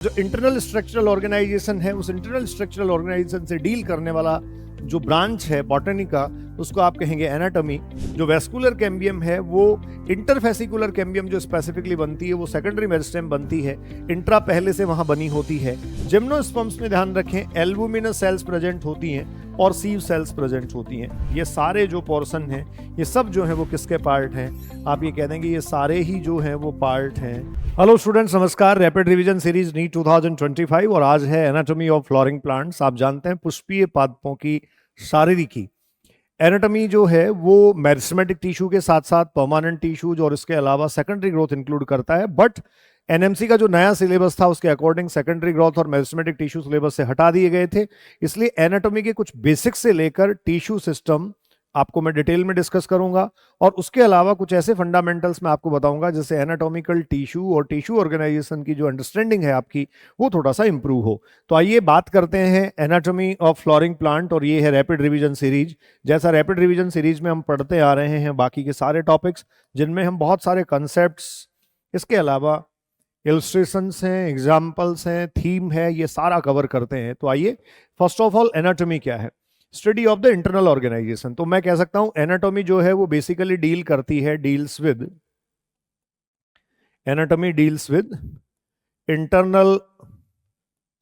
जो internal structural organisation है, उस इंटरनल स्ट्रक्चरल ऑर्गेनाइजेशन से डील करने वाला जो ब्रांच है बॉटनी का, उसको आप कहेंगे एनाटॉमी। जो वेस्कुलर कैम्बियम है वो इंटरफेसिकुलर कैम्बियम जो स्पेसिफिकली बनती है वो सेकेंडरी मेरिस्टेम बनती है, इंट्रा पहले से वहां बनी होती है। जिम्नोस्पर्म्स में ध्यान रखें एल्बुमिनस सेल्स प्रेजेंट होती हैं और सीव सेल्स प्रेजेंट होती हैं। ये सारे जो पोर्शन हैं ये सब जो है वो किसके पार्ट हैं? आप ये कह देंगे ये सारे ही जो हैं वो पार्ट हैं। हेलो स्टूडेंट्स, नमस्कार। रैपिड रिवीजन सीरीज नीट 2025 और आज है एनाटॉमी ऑफ फ्लोरिंग प्लांट्स। आप जानते हैं पुष्पीय पादपों की शारीरिकी। एनाटॉमी जो है वो मेरिस्टेमेटिक टिश्यू के साथ साथ परमानेंट टिश्यूज और इसके अलावा सेकेंडरी ग्रोथ इंक्लूड करता है। बट एनएमसी का जो नया सिलेबस था उसके अकॉर्डिंग सेकेंडरी ग्रोथ और मेरिस्टेमेटिक टिश्यू सिलेबस से हटा दिए गए थे। इसलिए एनाटॉमी के कुछ बेसिक्स से लेकर टिश्यू सिस्टम आपको मैं डिटेल में डिस्कस करूंगा और उसके अलावा कुछ ऐसे फंडामेंटल्स मैं आपको बताऊंगा जिससे एनाटॉमिकल टिश्यू और टिश्यू ऑर्गेनाइजेशन की जो अंडरस्टैंडिंग है आपकी वो थोड़ा सा इंप्रूव हो। तो आइए बात करते हैं एनाटॉमी ऑफ फ्लोरिंग प्लांट और ये है रैपिड रिवीजन सीरीज। जैसा रैपिड रिवीजन सीरीज में हम पढ़ते आ रहे हैं बाकी के सारे टॉपिक्स जिनमें हम बहुत सारे कंसेप्ट्स, इसके अलावा इलस्ट्रेशंस हैं, एग्जाम्पल्स हैं, थीम है, ये सारा कवर करते हैं। तो आइए, फर्स्ट ऑफ ऑल एनाटॉमी क्या है? Study of the internal organisation. तो मैं कह सकता हूं एनाटॉमी जो है वो बेसिकली डील करती है, deals with anatomy deals with internal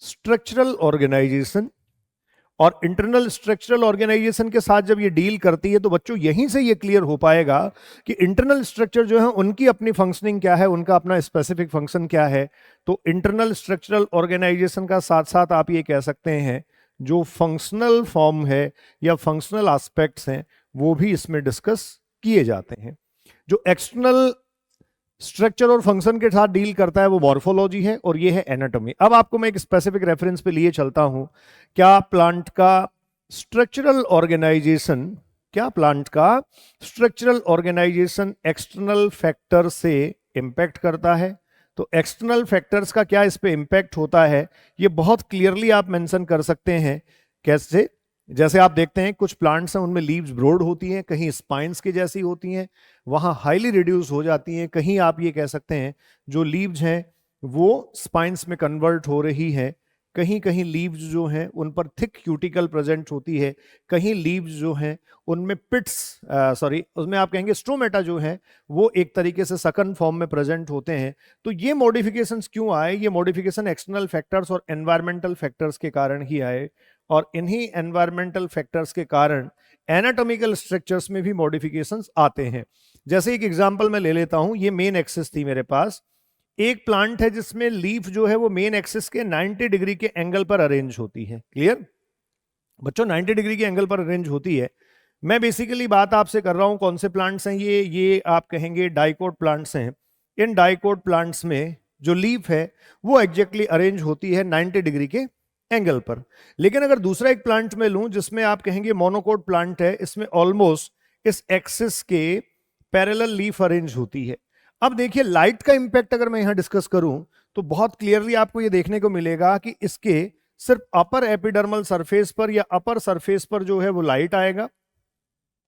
structural organisation. और इंटरनल स्ट्रक्चरल ऑर्गेनाइजेशन के साथ जब ये डील करती है तो बच्चों यहीं से ये क्लियर हो पाएगा कि इंटरनल स्ट्रक्चर जो है उनकी अपनी फंक्शनिंग क्या है, उनका अपना स्पेसिफिक फंक्शन क्या है। तो इंटरनल स्ट्रक्चरल ऑर्गेनाइजेशन का साथ साथ आप ये कह सकते हैं जो फंक्शनल फॉर्म है या फंक्शनल एस्पेक्ट्स हैं वो भी इसमें डिस्कस किए जाते हैं। जो एक्सटर्नल स्ट्रक्चर और फंक्शन के साथ डील करता है वो मॉर्फोलॉजी है और ये है एनाटॉमी। अब आपको मैं एक स्पेसिफिक रेफरेंस पे लिए चलता हूं। क्या प्लांट का स्ट्रक्चरल ऑर्गेनाइजेशन एक्सटर्नल फैक्टर से इंपैक्ट करता है? तो एक्सटर्नल फैक्टर्स का क्या इस पे इंपैक्ट होता है ये बहुत क्लियरली आप मेंशन कर सकते हैं। कैसे? जैसे आप देखते हैं कुछ प्लांट्स हैं उनमें लीव्स ब्रॉड होती हैं, कहीं स्पाइन्स की जैसी होती हैं, वहां हाईली रिड्यूस हो जाती हैं, कहीं आप ये कह सकते हैं जो लीव्स हैं वो स्पाइन्स में कन्वर्ट हो रही है, कहीं कहीं लीव्स जो हैं उन पर थिक क्यूटिकल प्रेजेंट होती है, कहीं लीव्स जो हैं उनमें उसमें आप कहेंगे स्टोमेटा जो है वो एक तरीके से सकन फॉर्म में प्रेजेंट होते हैं। तो ये मॉडिफिकेशंस क्यों आए? ये मॉडिफिकेशन एक्सटर्नल फैक्टर्स और एनवायरमेंटल फैक्टर्स के कारण ही आए और इन्हीं एनवायरमेंटल फैक्टर्स के कारण एनाटॉमिकल स्ट्रक्चर्स में भी मॉडिफिकेशंस आते हैं। जैसे एक एग्जांपल मैं ले लेता हूं, ये मेन एक्सिस थी मेरे पास। एक प्लांट है जिसमें लीफ जो है वो मेन एक्सिस के 90 डिग्री के एंगल पर अरेंज होती है। क्लियर बच्चों? 90 डिग्री के एंगल पर अरेंज होती है। मैं बेसिकली बात आपसे कर रहा हूं कौन से प्लांट्स हैं ये आप कहेंगे डाइकोट प्लांट्स हैं। इन डाइकोट प्लांट्स में जो लीफ है वो एग्जैक्टली अरेंज होती है 90 डिग्री के एंगल पर। लेकिन अगर दूसरा एक प्लांट में लूं जिसमें आप कहेंगे मोनोकोट प्लांट है, इसमें ऑलमोस्ट इस एक्सिस के पैरेलल लीफ अरेंज होती है। अब देखिए लाइट का इंपैक्ट अगर मैं यहां डिस्कस करूं तो बहुत क्लियरली आपको यह देखने को मिलेगा कि इसके सिर्फ अपर एपिडर्मल सरफेस पर या अपर सरफेस पर जो है वो लाइट आएगा,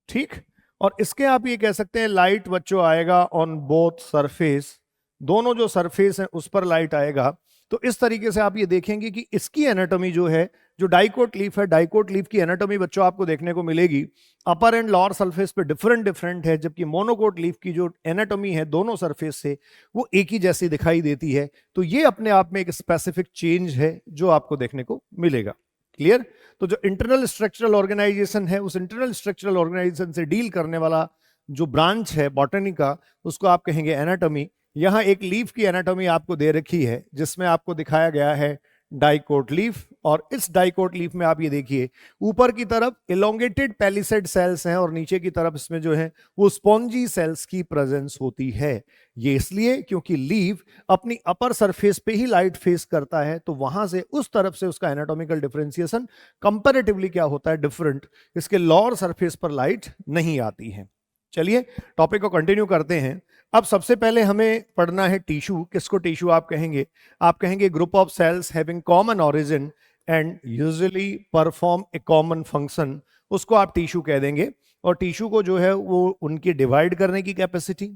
ठीक। और इसके आप ये कह सकते हैं लाइट बच्चों आएगा ऑन बोथ सरफेस, दोनों जो सरफेस हैं उस पर लाइट आएगा। तो इस तरीके से आप ये देखेंगे कि इसकी एनाटॉमी जो है, जो डाइकोट लीफ है, डाइकोट लीफ की एनाटॉमी बच्चों आपको देखने को मिलेगी अपर एंड लोअर सरफेस पे डिफरेंट है, जबकि मोनोकोट लीफ की जो एनाटॉमी है दोनों सरफेस से वो एक ही जैसी दिखाई देती है। तो ये अपने आप में एक स्पेसिफिक चेंज है जो आपको देखने को मिलेगा। क्लियर? तो जो इंटरनल स्ट्रक्चरल ऑर्गेनाइजेशन है उस इंटरनल स्ट्रक्चरल ऑर्गेनाइजेशन से डील करने वाला जो ब्रांच है बॉटनी का उसको आप कहेंगे एनाटॉमी। यहां एक लीफ की एनाटॉमी आपको दे रखी है जिसमें आपको दिखाया गया है डाइकोट लीफ, और इस डाइकोट लीफ में आप ये देखिए ऊपर की तरफ इलोंगेटेड पैलिसेड सेल्स हैं और नीचे की तरफ इसमें जो है वो स्पॉन्जी सेल्स की प्रेजेंस होती है। ये इसलिए क्योंकि लीफ अपनी अपर सरफेस पे ही लाइट फेस करता है, तो वहां से उस तरफ से उसका एनाटॉमिकल डिफरेंशिएशन कंपैरेटिवली क्या होता है, डिफरेंट। इसके लोअर सरफेस पर लाइट नहीं आती है। चलिए टॉपिक को कंटिन्यू करते हैं। अब सबसे पहले हमें पढ़ना है टिश्यू। किसको टिश्यू आप कहेंगे? आप कहेंगे group of sales having common origin and usually perform a common function, उसको आप टिश्यू कह देंगे। और टिश्यू को जो है वो उनकी डिवाइड करने की कैपेसिटी,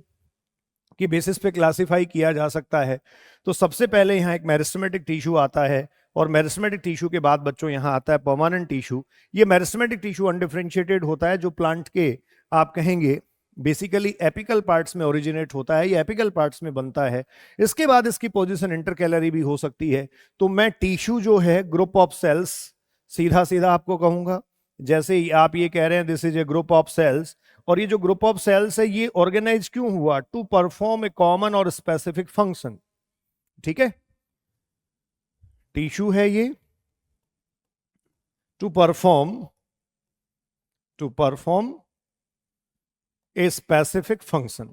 की बेसिस पे क्लासिफाई किया जा सकता है। तो सबसे पहले यहाँ एक मेरिस्टेमेटिक टिश्यू आता है, और मेरिस्टेमेटिक टिश्यू के बाद बच्चों यहाँ आता है परमानेंट टिश्यू। ये मेरिस्टेमेटिक टिश्यू अनडिफरेंशिएटेड होता है, जो प्लांट के आप कहेंगे बेसिकली एपिकल पार्ट्स में ओरिजिनेट होता है, ये एपिकल पार्ट्स में बनता है। इसके बाद इसकी पोजीशन इंटरकैलरी भी हो सकती है। तो मैं टिश्यू जो है ग्रुप ऑफ सेल्स, सीधा सीधा आपको कहूंगा, जैसे आप ये कह रहे हैं this is a group of cells, और ये जो ग्रुप ऑफ सेल्स है ये ऑर्गेनाइज क्यों हुआ? टू परफॉर्म ए कॉमन और स्पेसिफिक फंक्शन। ठीक है, टिश्यू है ये to perform a specific function.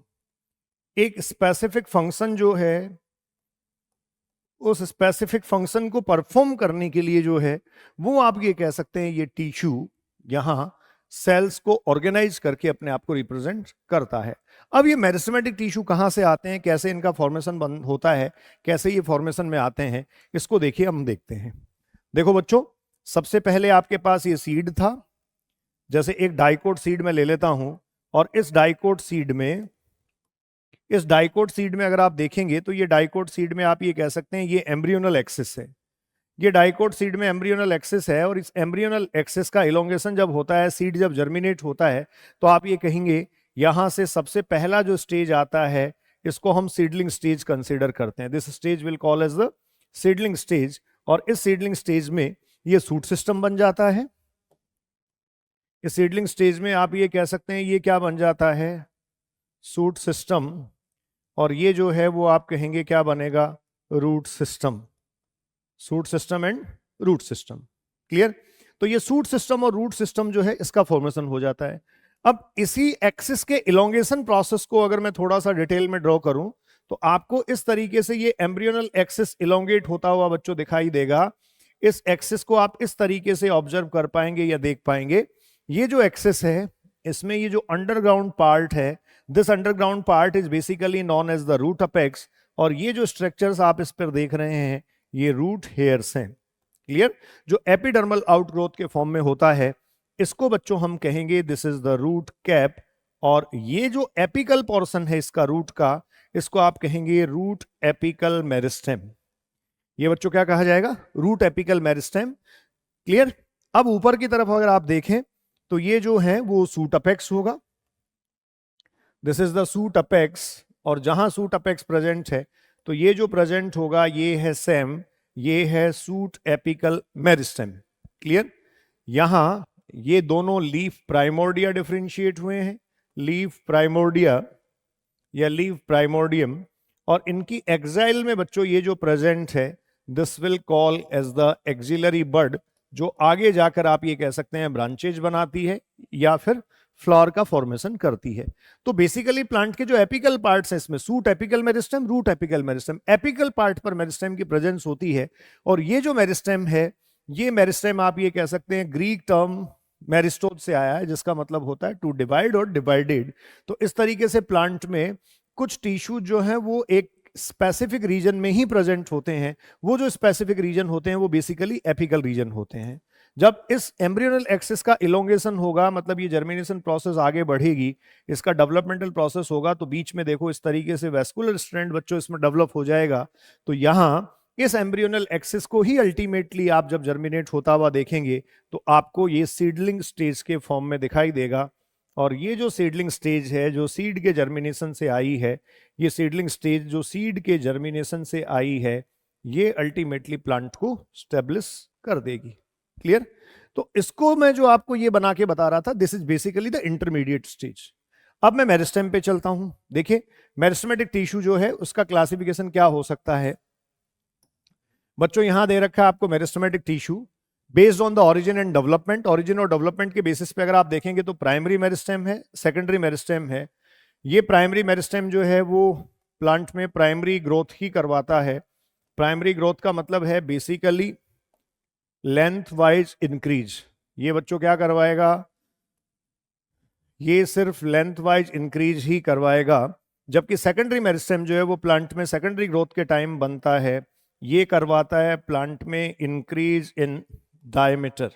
एक स्पेसिफिक फंक्शन जो है, उस स्पेसिफिक फंक्शन को परफॉर्म करने के लिए जो है वो आप ये कह सकते हैं ये टिश्यू यहां सेल्स को ऑर्गेनाइज करके अपने आप को रिप्रेजेंट करता है। अब ये मेरिस्टेमेटिक टिश्यू कहां से आते हैं, कैसे इनका फॉर्मेशन होता है, कैसे ये फॉर्मेशन में आते हैं, इसको देखिए, हम देखते हैं। देखो बच्चों, सबसे पहले आपके पास ये सीड था, जैसे एक डाइकोट सीड में ले लेता हूं, और इस डाइकोट सीड में अगर आप देखेंगे तो ये डाइकोट सीड में आप ये कह सकते हैं ये एम्ब्रियोनल एक्सिस है। ये डाइकोट सीड में एम्ब्रियोनल एक्सिस है, और इस एम्ब्रियोनल एक्सिस का इलोंगेशन जब होता है, सीड जब जर्मिनेट होता है, तो आप ये कहेंगे यहां से सबसे पहला जो स्टेज आता है इसको हम सीडलिंग स्टेज कंसीडर करते हैं। This stage will call as the seedling stage. और इस सीडलिंग स्टेज में ये सूट सिस्टम बन जाता है। इस सीडलिंग स्टेज में आप ये कह सकते हैं ये क्या बन जाता है? Shoot system. और ये जो है वो आप कहेंगे क्या बनेगा? Root system. Shoot system and root system. Clear? तो ये सूट सिस्टम और रूट सिस्टम जो है इसका फॉर्मेशन हो जाता है। अब इसी एक्सिस के इलोंगेशन प्रोसेस को अगर मैं थोड़ा सा डिटेल में ड्रॉ करूं तो आपको इस तरीके से ये एम्ब्रियोनल एक्सिस इलोंगेट होता हुआ बच्चों दिखाई देगा। इस एक्सिस को आप इस तरीके से ऑब्जर्व कर पाएंगे या देख पाएंगे। ये जो एक्सिस है इसमें ये जो अंडरग्राउंड पार्ट है, this underground part is basically known as the root apex, और ये जो स्ट्रक्चर्स आप इस पर देख रहे हैं ये रूट हेयर्स हैं। क्लियर? जो एपिडर्मल आउटग्रोथ के फॉर्म में होता है इसको बच्चों हम कहेंगे this is the root cap, और ये जो एपिकल पोर्शन है इसका रूट का, इसको आप कहेंगे रूट एपिकल मेरिस्टेम। ये बच्चों क्या कहा जाएगा? Root apical meristem. क्लियर? अब ऊपर की तरफ अगर आप देखें तो ये जो है वो सूट अपेक्स होगा। This is the suit apex, और जहां सूट अपेक्स प्रेजेंट है तो ये जो प्रेजेंट होगा ये है सेम, ये है सूट एपिकल मेरिस्टेम। क्लियर? यहां ये दोनों लीफ प्राइमोर्डिया डिफरेंशिएट हुए हैं, लीफ प्राइमोर्डिया या लीफ प्राइमोर्डियम, और इनकी एक्साइल में बच्चों ये जो प्रेजेंट है this will call as the axillary bud, जो आगे जाकर आप ये कह सकते हैं ब्रांचेज बनाती है या फिर फ्लावर का फॉर्मेशन करती है। तो बेसिकली प्लांट के जो एपिकल पार्ट्स हैं इसमें shoot apical meristem, root apical meristem, apical part पर मेरिस्टेम की प्रेजेंस होती है। और ये जो मेरिस्टेम है, ये मेरिस्टेम आप ये कह सकते हैं ग्रीक टर्म मेरिस्टोम से आया है, जिसका मतलब होता है टू डिवाइड और डिवाइडेड। तो इस तरीके से प्लांट में कुछ टिश्यू जो है वो एक स्पेसिफिक रीजन में ही प्रेजेंट होते हैं। वो जो स्पेसिफिक रीजन होते हैं वो बेसिकली एपिकल रीजन होते हैं। जब इस एम्ब्रियोनल एक्सिस का इलोंगेशन होगा, मतलब ये जर्मिनेशन प्रोसेस आगे बढ़ेगी, इसका डेवलपमेंटल प्रोसेस होगा, तो बीच में देखो इस तरीके से वेस्कुलर स्ट्रैंड बच्चों इसमें डेवलप हो जाएगा। तो यहां इस एम्ब्रियोनल एक्सिस को ही अल्टीमेटली आप जब जर्मिनेट होता हुआ देखेंगे तो आपको ये सीडलिंग स्टेज के फॉर्म में दिखाई देगा। और ये जो सीडलिंग स्टेज है जो सीड के जर्मिनेशन से आई है, ये सीडलिंग स्टेज जो सीड के जर्मिनेशन से आई है, ये अल्टीमेटली प्लांट को स्टेब्लिश कर देगी। क्लियर? तो इसको मैं जो आपको ये बना के बता रहा था, this is basically the intermediate stage. अब मैं मेरिस्टेम पे चलता हूं। देखिए मेरिस्टेमेटिक टिश्यू जो है उसका क्लासिफिकेशन क्या हो सकता है बच्चों, यहां दे रखा है आपको meristematic tissue based on the origin and development. Origin और डेवलपमेंट के बेसिस पे अगर आप देखेंगे तो प्राइमरी मेरिस्टेम है, सेकेंडरी मेरिस्टेम है। ये प्राइमरी मेरिस्टेम जो है वो प्लांट में प्राइमरी ग्रोथ ही करवाता है। प्राइमरी ग्रोथ का मतलब है बेसिकली लेंथ वाइज इंक्रीज। ये बच्चों क्या करवाएगा? ये सिर्फ लेंथ वाइज इंक्रीज ही करवाएगा। जबकि सेकेंडरी मेरिस्टेम जो है वो प्लांट में सेकेंडरी ग्रोथ के टाइम बनता है, ये करवाता है प्लांट में increase in diameter.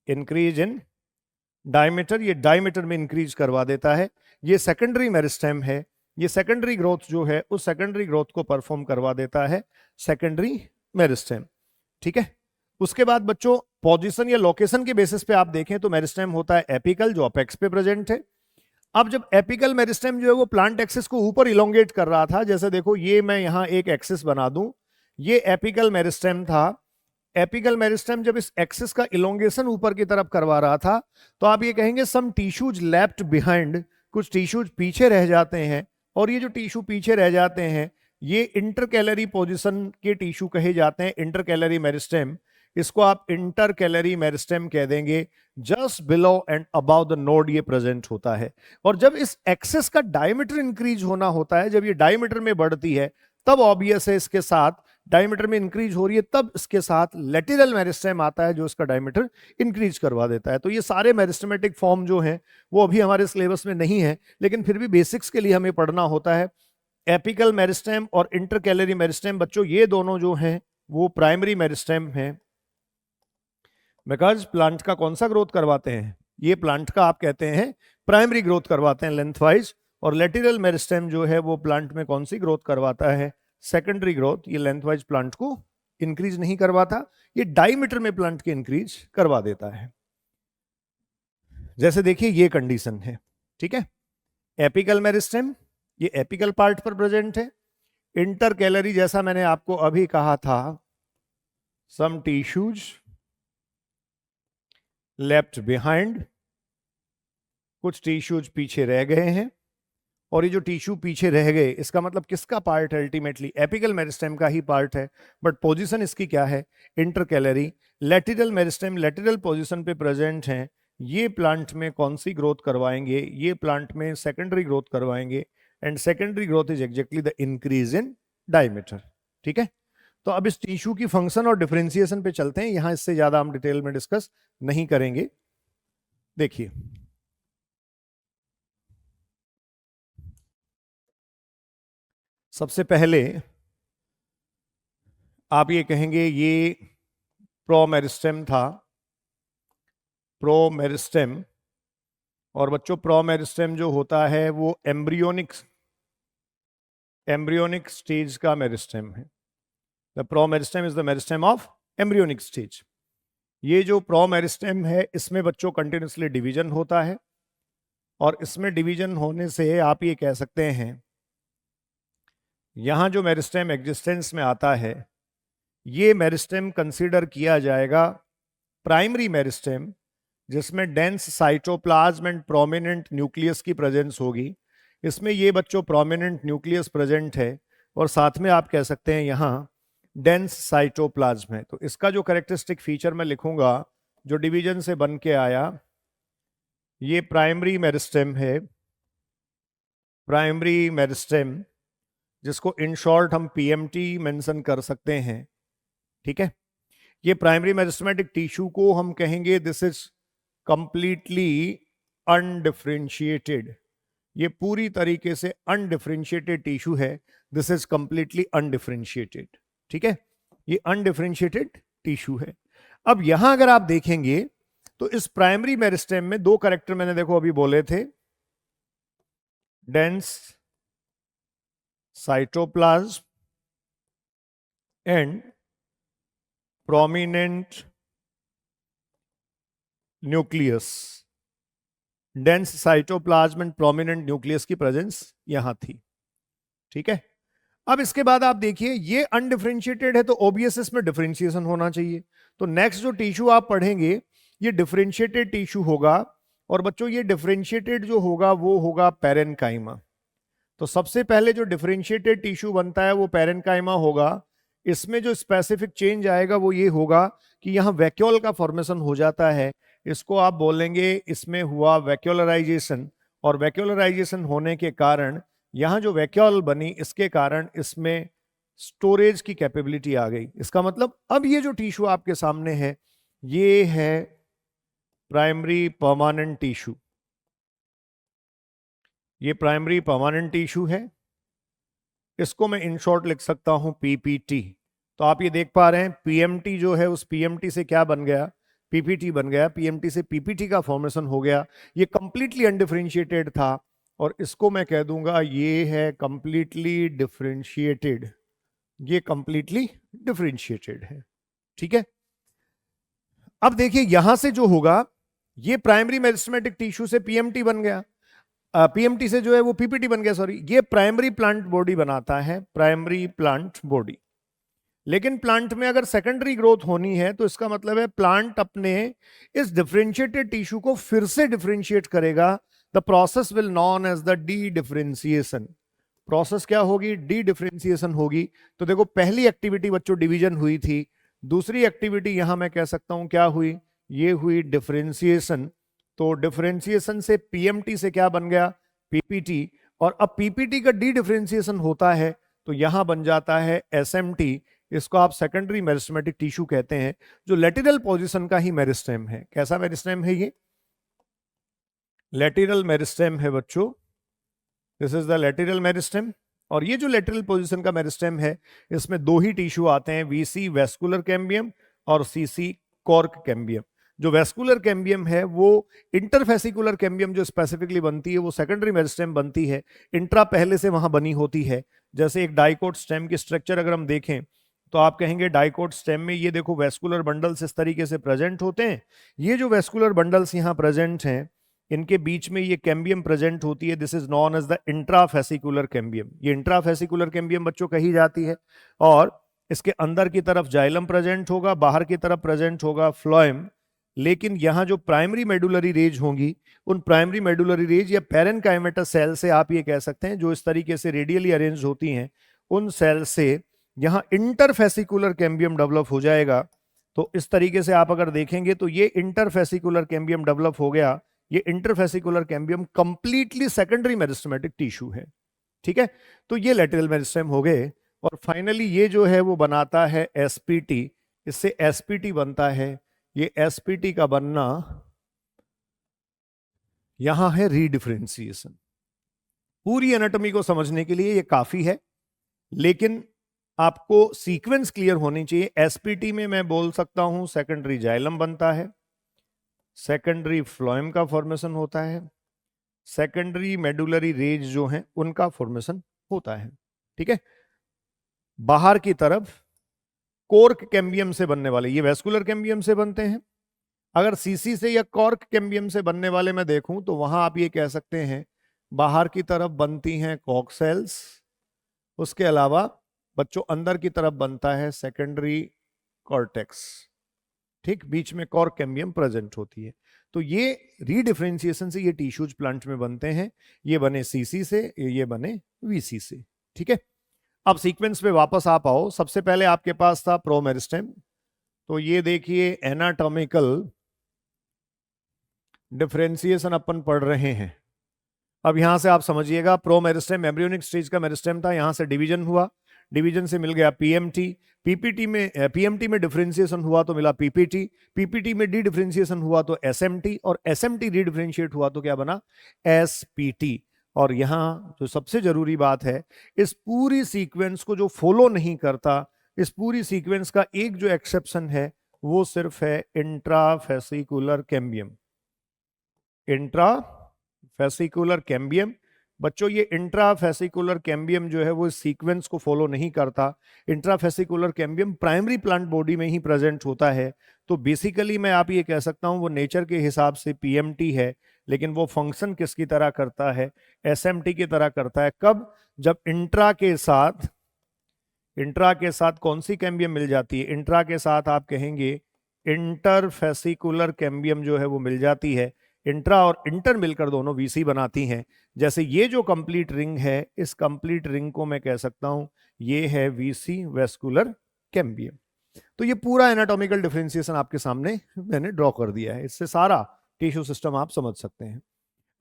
Increase in diameter, ये डायमीटर में इंक्रीज करवा देता है। ये सेकेंडरी मेरिस्टेम है। ये सेकेंडरी ग्रोथ जो है उस सेकेंडरी ग्रोथ को परफॉर्म करवा देता है सेकेंडरी मेरिस्टेम। ठीक है, उसके बाद बच्चों पोजीशन या लोकेशन के बेसिस पे आप देखें तो मेरिस्टेम होता है एपिकल, जो अपेक्स पे प्रेजेंट है। अब जब एपिकल मेरिस्टेम जो है वो प्लांट एक्सिस को ऊपर इलोंगेट कर रहा था, जैसे देखो ये मैं यहां एक एक्सिस बना दूं, ये एपिकल मेरिस्टेम था। एपिकल मेरिस्टेम जब इस एक्सिस का इलोंगेशन ऊपर की तरफ करवा रहा था तो आप ये कहेंगे सम टिश्यूज लेफ्ट बिहाइंड, कुछ टिश्यूज पीछे रह जाते हैं, और ये जो टिश्यू पीछे रह जाते हैं ये इंटरकैलरी पोजीशन के टिश्यू कहे जाते हैं, इंटरकैलरी मेरिस्टेम। इसको आप इंटरकैलरी मेरिस्टेम कह देंगे। Just below and about the node ये प्रेजेंट होता है। और जब इस एक्सिस का डायमीटर इंक्रीज होना होता है, जब ये डायमीटर में बढ़ती है तब ऑब्वियस है इसके साथ डायमीटर में इंक्रीज हो रही है, तब इसके साथ लेटरल मेरिस्टेम आता है जो इसका डायमीटर इंक्रीज करवा देता है। तो ये सारे मेरिस्टेमेटिक फॉर्म जो हैं वो अभी हमारे सिलेबस में नहीं है, लेकिन फिर भी बेसिक्स के लिए हमें पढ़ना होता है। एपिकल मेरिस्टेम और इंटरकैलरी मेरिस्टेम बच्चों ये दोनों जो हैं वो प्राइमरी मेरिस्टेम हैं। बिकॉज प्लांट का कौन सा ग्रोथ करवाते हैं, ये प्लांट का आप कहते हैं प्राइमरी ग्रोथ करवाते हैं लेंथ वाइज, और लेटरल मेरिस्टेम जो है वो प्लांट में कौन सी ग्रोथ करवाता है, सेकेंडरी ग्रोथ। ये लेंथ वाइज प्लांट को इंक्रीज नहीं करवाता, ये डायमीटर में प्लांट के इंक्रीज करवा देता है। जैसे देखिए ये कंडीशन है, ठीक है, एपिकल मेरिस्टेम ये एपिकल पार्ट पर प्रेजेंट है। इंटरकैलरी जैसा मैंने आपको अभी कहा था, सम टिश्यूज लेफ्ट बिहाइंड, कुछ टिश्यूज पीछे रह गए हैं, और ये जो टिश्यू पीछे रह गए इसका मतलब किसका पार्ट है, अल्टीमेटली एपिकल मेरिस्टेम का ही पार्ट है, बट पोजीशन इसकी क्या है, intercalary. Lateral meristem lateral position पे प्रेजेंट हैं, ये प्लांट में कौन सी ग्रोथ करवाएंगे, ये प्लांट में सेकेंडरी ग्रोथ करवाएंगे, and secondary growth is exactly the increase in diameter. ठीक है, तो अब इस टिश्यू की फंक्शन और डिफरेंशिएशन पे चलते हैं, यहां इससे ज्यादा हम डिटेल में डिस्कस नहीं करेंगे। देखिए सबसे पहले आप ये कहेंगे ये प्रोमेरिस्टेम था, प्रोमेरिस्टेम, और बच्चों प्रोमेरिस्टेम जो होता है वो एम्ब्रियोनिक स्टेज का मेरिस्टेम है। The promeristem is the meristem of embryonic stage. ये जो प्रोमेरिस्टेम है इसमें बच्चों कंटिन्यूसली डिवीजन होता है, और इसमें डिवीजन होने से आप ये कह सकते हैं यहां जो मेरिस्टेम एग्जिस्टेंस में आता है ये मेरिस्टेम कंसीडर किया जाएगा प्राइमरी मेरिस्टेम, जिसमें dense cytoplasm and prominent nucleus की प्रेजेंस होगी। इसमें ये बच्चों प्रोमिनेंट न्यूक्लियस प्रेजेंट है, और साथ में आप कह सकते हैं यहाँ डेंस साइटोप्लाज्म है। तो इसका जो कैरेक्टरिस्टिक फीचर मैं लिखूंगा जो डिवीजन से बन के आया, ये प्राइमरी मेरिस्टेम है, प्राइमरी मेरिस्टेम, जिसको इन शॉर्ट हम पीएमटी मेंशन कर सकते हैं। ठीक है, ये प्राइमरी मेरिस्टेमेटिक टिश्यू को हम कहेंगे दिस इज कंप्लीटली अनडिफरेंशिएटेड, ये पूरी तरीके से अनडिफरेंशिएटेड टिश्यू है, दिस इज कंप्लीटली अनडिफरेंशिएटेड। ठीक है, ये अनडिफरेंशिएटेड टिश्यू है। अब यहां अगर आप देखेंगे तो इस प्राइमरी मेरिस्टेम में दो कैरेक्टर मैंने देखो अभी बोले थे, dense cytoplasm and prominent nucleus. Dense cytoplasm and prominent nucleus की प्रेजेंस यहां थी। ठीक है, अब इसके बाद आप देखिए ये अनडिफरेंशिएटेड है तो ओबियस इसमें डिफरेंशिएशन होना चाहिए। तो नेक्स्ट जो टिश्यू आप पढ़ेंगे ये डिफरेंशिएटेड टिश्यू होगा, और बच्चों ये डिफरेंशिएटेड जो होगा वो होगा पैरेन्काइमा। तो सबसे पहले जो डिफरेंशिएटेड टिश्यू बनता है वो पैरेन्काइमा होगा। इसमें जो स्पेसिफिक चेंज आएगा वो ये होगा कि यहाँ वैक्यूल का फॉर्मेशन हो जाता है, इसको आप बोलेंगे इसमें हुआ वैक्यूलराइजेशन, और वैक्यूलराइजेशन होने के कारण यहाँ जो वैक्यूल बनी इसके कारण इसमें स्टोरेज की कैपेबिलिटी आ गई। इसका मतलब अब ये जो टिश्यू आपके सामने है ये है प्राइमरी परमानेंट टिश्यू, ये प्राइमरी परमानेंट टिश्यू है, इसको मैं इन शॉर्ट लिख सकता हूं पीपीटी। तो आप ये देख पा रहे हैं पीएमटी जो है उस पीएमटी से क्या बन गया, पीपीटी बन गया, पीएमटी से पीपीटी का फॉर्मेशन हो गया। ये कंप्लीटली अनडिफरेंशिएटेड था, और इसको मैं कह दूंगा ये है कंप्लीटली डिफरेंशिएटेड, ये कंप्लीटली डिफरेंशिएटेड है। ठीक है, अब देखिए यहां से जो होगा, ये प्राइमरी मेरिस्टेमेटिक टिश्यू से पीएमटी बन गया, पीएमटी से जो है वो पीपीटी बन गया, सॉरी, ये प्राइमरी प्लांट बॉडी बनाता है, प्राइमरी प्लांट बॉडी। लेकिन प्लांट में अगर सेकेंडरी ग्रोथ होनी है तो इसका मतलब है प्लांट अपने इस डिफरेंशिएटेड टिश्यू को फिर से डिफरेंशिएट करेगा। The process will known as the dedifferentiation. Process क्या होगी? डी डिफरेंशिएशन होगी। तो देखो पहली एक्टिविटी बच्चों डिवीजन हुई थी, दूसरी एक्टिविटी यहां मैं कह सकता हूं क्या हुई, ये हुई डिफरेंशिएशन। तो डिफरेंशिएशन से पीएमटी से क्या बन गया? पीपीटी। और अब पीपीटी का डी डिफरेंशिएशन होता है तो यहां बन जाता है एसएमटी। इसको आप सेकेंडरी मेरिस्टेमेटिक टिश्यू कहते हैं, जो लेटरल पोजीशन का ही मेरिस्टेम है। कैसा मेरिस्टेम है ये? लेटरल मेरिस्टेम है बच्चों, this is the lateral meristem. और ये जो लेटरल पोजीशन का मेरिस्टेम है, इसमें दो ही टिश्यू आते हैं, वीसी वेस्कुलर कैम्बियम और सीसी कॉर्क कैम्बियम। जो वेस्कुलर कैम्बियम है वो इंटरफेसिकुलर कैम्बियम जो स्पेसिफिकली बनती है वो सेकेंडरी मेरिस्टेम बनती है, इंट्रा पहले से वहां बनी होती है। जैसे एक डाइकोट स्टेम की स्ट्रक्चर अगर हम देखें तो आप कहेंगे डाइकोट स्टेम में ये देखो वेस्कुलर बंडल्स इस तरीके से प्रेजेंट होते हैं। ये जो वेस्कुलर बंडल्स यहाँ प्रेजेंट हैं, इनके बीच में ये कैम्बियम प्रेजेंट होती है, this is known as the intrafascicular cambium. ये इंट्राफेसिकुलर कैम्बियम बच्चों कही जाती है। और इसके अंदर की तरफ जाइलम प्रेजेंट होगा, बाहर की तरफ प्रेजेंट होगा फ्लोएम। लेकिन यहाँ जो प्राइमरी मेडुलरी रेज होंगी, उन प्राइमरी मेडुलरी रेज या पैरेनकाइमेटा सेल से आप ये कह सकते हैं, जो इस तरीके से रेडियली अरेंज होती हैं, उन सेल से यहाँ इंटरफेसिकुलर कैम्बियम डेवलप हो जाएगा। तो इस तरीके से आप अगर देखेंगे तो ये इंटरफेसिकुलर कैम्बियम डेवलप हो गया। ये interfascicular cambium completely secondary meristematic tissue है। ठीक है, तो ये लेटरल मेरिस्टेम हो गए। और फाइनली ये जो है वो बनाता है एसपीटी, इससे एसपीटी बनता है। ये एसपीटी का बनना यहां है रीडिफरेंशिएशन। पूरी एनाटॉमी को समझने के लिए ये काफी है, लेकिन आपको सीक्वेंस क्लियर होनी चाहिए। एसपीटी में मैं बोल सकता हूं सेकेंडरी जाइलम बनता है, सेकेंडरी फ्लोएम का फॉर्मेशन होता है, सेकेंडरी मेडुलरी रेज जो हैं उनका फॉर्मेशन होता है। ठीक है, बाहर की तरफ कॉर्क कैम्बियम से बनने वाले, ये वेस्कुलर कैम्बियम से बनते हैं। अगर सीसी से या कॉर्क कैम्बियम से बनने वाले मैं देखूं तो वहां आप ये कह सकते हैं बाहर की तरफ बनती हैं कॉक सेल्स, उसके अलावा बच्चों अंदर की तरफ बनता है सेकेंडरी कॉर्टेक्स। ठीक, बीच में कॉर्क कैम्बियम प्रेजेंट होती है। तो ये रीडिफरेंशिएशन से ये टिश्यूज प्लांट में बनते हैं। ये बने सीसी से, ये बने वीसी से। ठीक है, अब सीक्वेंस पे वापस आप आओ। सबसे पहले आपके पास था प्रोमेरिस्टेम। तो ये देखिए एनाटॉमिकल डिफरेंशिएशन अपन पढ़ रहे हैं। अब यहां से आप समझिएगा, प्रोमेरिस्टेम एम्ब्रियोनिक स्टेज का मेरिस्टेम था, यहां से डिवीजन हुआ, डिवीजन से मिल गया पीएमटी। पीपीटी में पीएमटी में डिफरेंशिएशन हुआ तो मिला पीपीटी, पीपीटी में डी डिफरेंशिएशन हुआ तो एसएमटी, और एसएमटी री डिफरेंशिएट हुआ तो क्या बना? एसपीटी। और यहां जो सबसे जरूरी बात है, इस पूरी सीक्वेंस को जो फॉलो नहीं करता, इस पूरी सीक्वेंस का एक जो एक्सेप्शन है वो सिर्फ है इंट्राफेसिकुलर कैम्बियम। इंट्राफेसिकुलर कैम्बियम बच्चों, ये इंट्राफेसिकुलर कैम्बियम जो है वो सीक्वेंस को फॉलो नहीं करता। Intrafascicular cambium primary plant body में ही प्रेजेंट होता है। तो बेसिकली मैं आप ये कह सकता हूं वो नेचर के हिसाब से पीएमटी है, लेकिन वो फंक्शन किसकी तरह करता है? एसएमटी की तरह करता है। कब? जब इंट्रा के साथ कौन सी कैम्बियम मिल जाती है? इंट्रा के साथ आप कहेंगे इंटरफेसिकुलर कैम्बियम जो है वो मिल जाती है। इंट्रा और इंटर मिलकर दोनों वीसी बनाती हैं। जैसे ये जो कंप्लीट रिंग है, इस कंप्लीट रिंग को मैं कह सकता हूं ये है वीसी वेस्कुलर कैम्बियम। तो ये पूरा एनाटॉमिकल डिफरेंशिएशन आपके सामने मैंने ड्रॉ कर दिया है। इससे सारा टिश्यू सिस्टम आप समझ सकते हैं।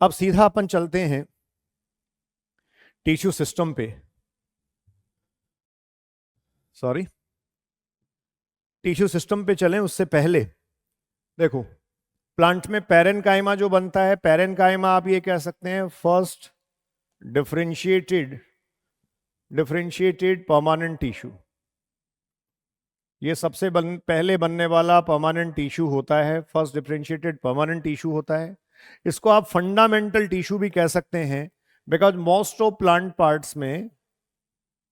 अब सीधा अपन चलते हैं टिश्यू सिस्टम पे, सॉरी टिश्यू सिस्टम पे चलें उससे पहले देखो, प्लांट में पैरेनकाइमा जो बनता है, पैरेनकाइमा आप ये कह सकते हैं फर्स्ट डिफरेंशिएटेड परमानेंट टिश्यू। ये सबसे पहले बनने वाला परमानेंट टिश्यू होता है, फर्स्ट डिफरेंशिएटेड परमानेंट टिश्यू होता है। इसको आप फंडामेंटल टिश्यू भी कह सकते हैं। Because most of plant parts में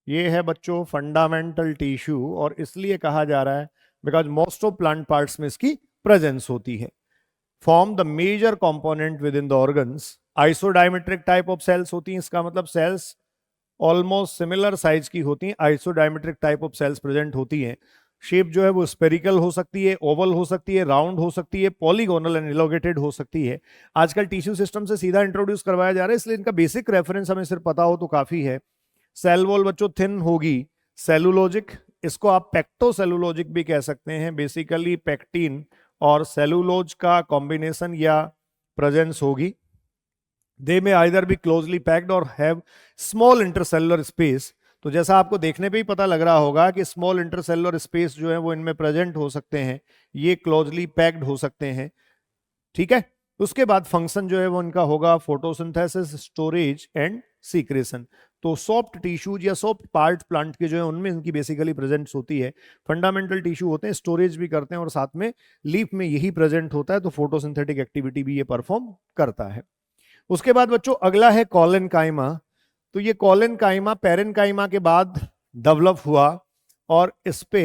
ये है बच्चों फंडामेंटल टिश्यू, और इसलिए कहा जा रहा है because most of plant parts में इसकी प्रेजेंस होती है। Form the major component within the organs. Isodiametric type of cells होती हैं, इसका मतलब सेल्स ऑलमोस्ट सिमिलर साइज की होती हैं, isodiametric type of cells present होती हैं। शेप जो है वो स्पेरिकल हो सकती है, ओवल हो सकती है, राउंड हो सकती है, पॉलीगोनल एंड इलोगेटेड हो सकती है। आजकल टिश्यू सिस्टम से सीधा इंट्रोड्यूस करवाया जा रहा है, इसलिए इनका बेसिक रेफरेंस हमें सिर्फ पता हो तो काफी है। सेल वॉल बच्चों थिन होगी, सेलुलोजिक, इसको आप पेक्टोसेलुलोजिक भी कह सकते हैं। बेसिकली पेक्टिन और सेलुलोज का कॉम्बिनेशन या प्रेजेंस होगी। दे में आइदर बी क्लोजली पैक्ड और हैव स्मॉल इंटरसेलुलर स्पेस। तो जैसा आपको देखने पे ही पता लग रहा होगा कि स्मॉल इंटरसेलुलर स्पेस जो है वो इनमें प्रेजेंट हो सकते हैं, ये क्लोजली पैक्ड हो सकते हैं। ठीक है, उसके बाद फंक्शन जो है वो इनका होगा फोटोसिंथेसिस, स्टोरेज एंड सीक्रेशन। तो सॉफ्ट टिश्यूज या सॉफ्ट पार्ट प्लांट के जो है उनमें इनकी बेसिकली प्रेजेंस होती है। फंडामेंटल टिश्यू होते हैं, स्टोरेज भी करते हैं, और साथ में लीफ में यही प्रेजेंट होता है, तो फोटोसिंथेटिक एक्टिविटी भी ये परफॉर्म करता है। उसके बाद बच्चों अगला है कॉलेनकाइमा। तो ये कॉलेनकाइमा पेरेनकाइमा के बाद डेवलप हुआ, और इस पे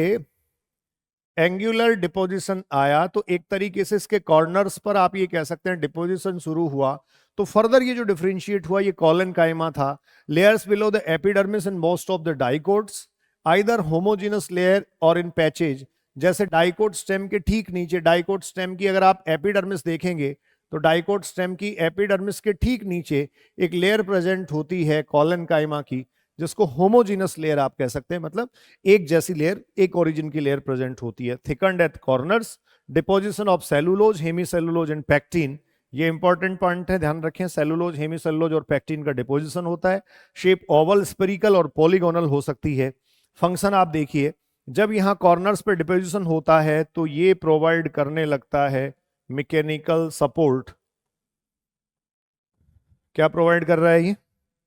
एंगुलर डिपोजिशन आया। तो एक तरीके से इसके कॉर्नर्स पर आप ये कह सकते हैं डिपोजिशन शुरू हुआ। तो फर्दर ये जो डिफरेंशिएट हुआ ये कॉलेनकाइमा था। Layers below the epidermis in most of the dicots, either homogeneous layer और इन पैचेज। जैसे डाइकोट स्टेम के ठीक नीचे, डाइकोट स्टेम की अगर आप एपिडर्मिस देखेंगे तो डाइकोट स्टेम की एपिडर्मिस के ठीक नीचे एक लेयर प्रेजेंट होती है कॉलेनकाइमा की, जिसको होमोजीनस लेयर आप कह सकते हैं, मतलब एक जैसी लेयर, एक ओरिजिन की लेयर प्रेजेंट होती है। Thickened at corners, deposition of cellulose, hemicellulose and pectin. ये इंपॉर्टेंट पॉइंट है, ध्यान रखें, सेलुलोज, हेमीसेलुलोज और पैक्टिन का डिपोजिशन होता है। शेप ओवल, स्पेरिकल और पॉलीगोनल हो सकती है। फंक्शन आप देखिए, जब यहां कॉर्नर्स पे डिपोजिशन होता है तो ये प्रोवाइड करने लगता है मैकेनिकल सपोर्ट। क्या प्रोवाइड कर रहा है ये?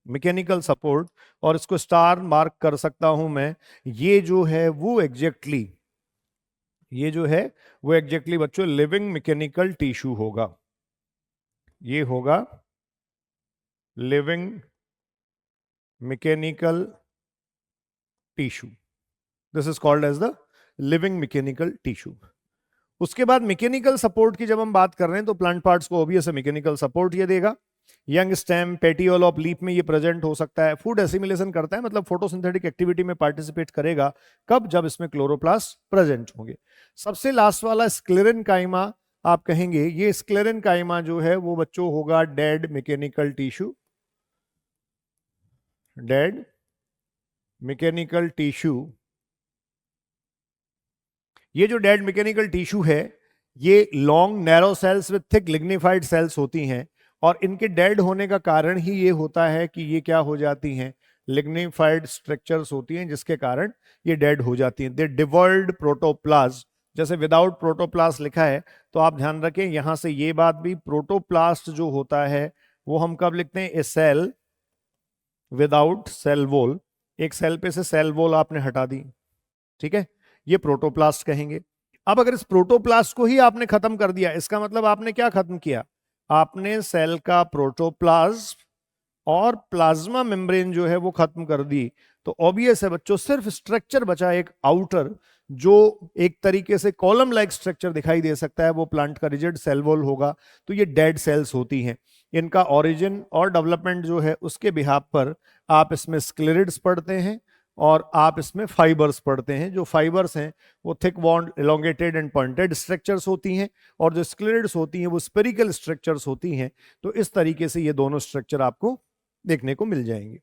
Mechanical support. और इसको स्टार मार्क कर सकता हूं मैं। ये जो है वो एग्जैक्टली ये जो है वो एग्जैक्टली बच्चों लिविंग मैकेनिकल टिश्यू होगा। ये होगा living mechanical tissue. This is called as the living mechanical tissue. उसके बाद मैकेनिकल सपोर्ट की जब हम बात कर रहे हैं तो प्लांट पार्ट्स को ऑब्वियस मैकेनिकल सपोर्ट ये देगा। Young stem, petiole of leaf में ये प्रेजेंट हो सकता है। फूड एसिमिलेशन करता है, मतलब फोटोसिंथेटिक एक्टिविटी में पार्टिसिपेट करेगा। कब? जब इसमें क्लोरोप्लास्ट प्रेजेंट होंगे। सबसे लास्ट वाला स्क्लेरेनकाइमा आप कहेंगे, ये स्क्लेरेनकाइमा जो है वो बच्चों होगा dead mechanical tissue. Dead mechanical tissue, ये जो डेड मैकेनिकल टिश्यू है ये long narrow cells with thick lignified cells होती हैं, और इनके डेड होने का कारण ही ये होता है कि ये क्या हो जाती हैं, लिग्निफाइड स्ट्रक्चर्स होती हैं, जिसके कारण ये डेड हो जाती हैं। दे डिवॉल्व्ड प्रोटोप्लास्ट। जैसे विदाउट प्रोटोप्लास्ट लिखा है तो आप ध्यान रखें यहां से ये बात भी, प्रोटोप्लास्ट जो होता है वो हम कब लिखते हैं? ए सेल विदाउट सेल वॉल। एक सेल पे से सेल वॉल आपने हटा दी, ठीक है, ये प्रोटोप्लास्ट कहेंगे। अब अगर इस प्रोटोप्लास्ट को ही आपने खत्म कर दिया, इसका मतलब आपने क्या खत्म किया? आपने सेल का प्रोटोप्लाज्म और प्लाज्मा मेम्ब्रेन जो है वो खत्म कर दी। तो ऑब्वियस है बच्चों सिर्फ स्ट्रक्चर बचा एक आउटर, जो एक तरीके से कॉलम लाइक स्ट्रक्चर दिखाई दे सकता है, वो प्लांट का रिजिड सेल वॉल होगा। तो ये डेड सेल्स होती हैं। इनका ओरिजिन और डेवलपमेंट जो है उसके बिहाफ पर आप इसमें स्क्लेरिड्स पढ़ते हैं और आप इसमें फाइबर्स पढ़ते हैं। जो फाइबर्स हैं वो thick bond, elongated and pointed structures होती हैं, और जो स्क्लेरिड्स होती हैं वो स्पेरिकल स्ट्रक्चर्स होती हैं। तो इस तरीके से ये दोनों स्ट्रक्चर आपको देखने को मिल जाएंगे।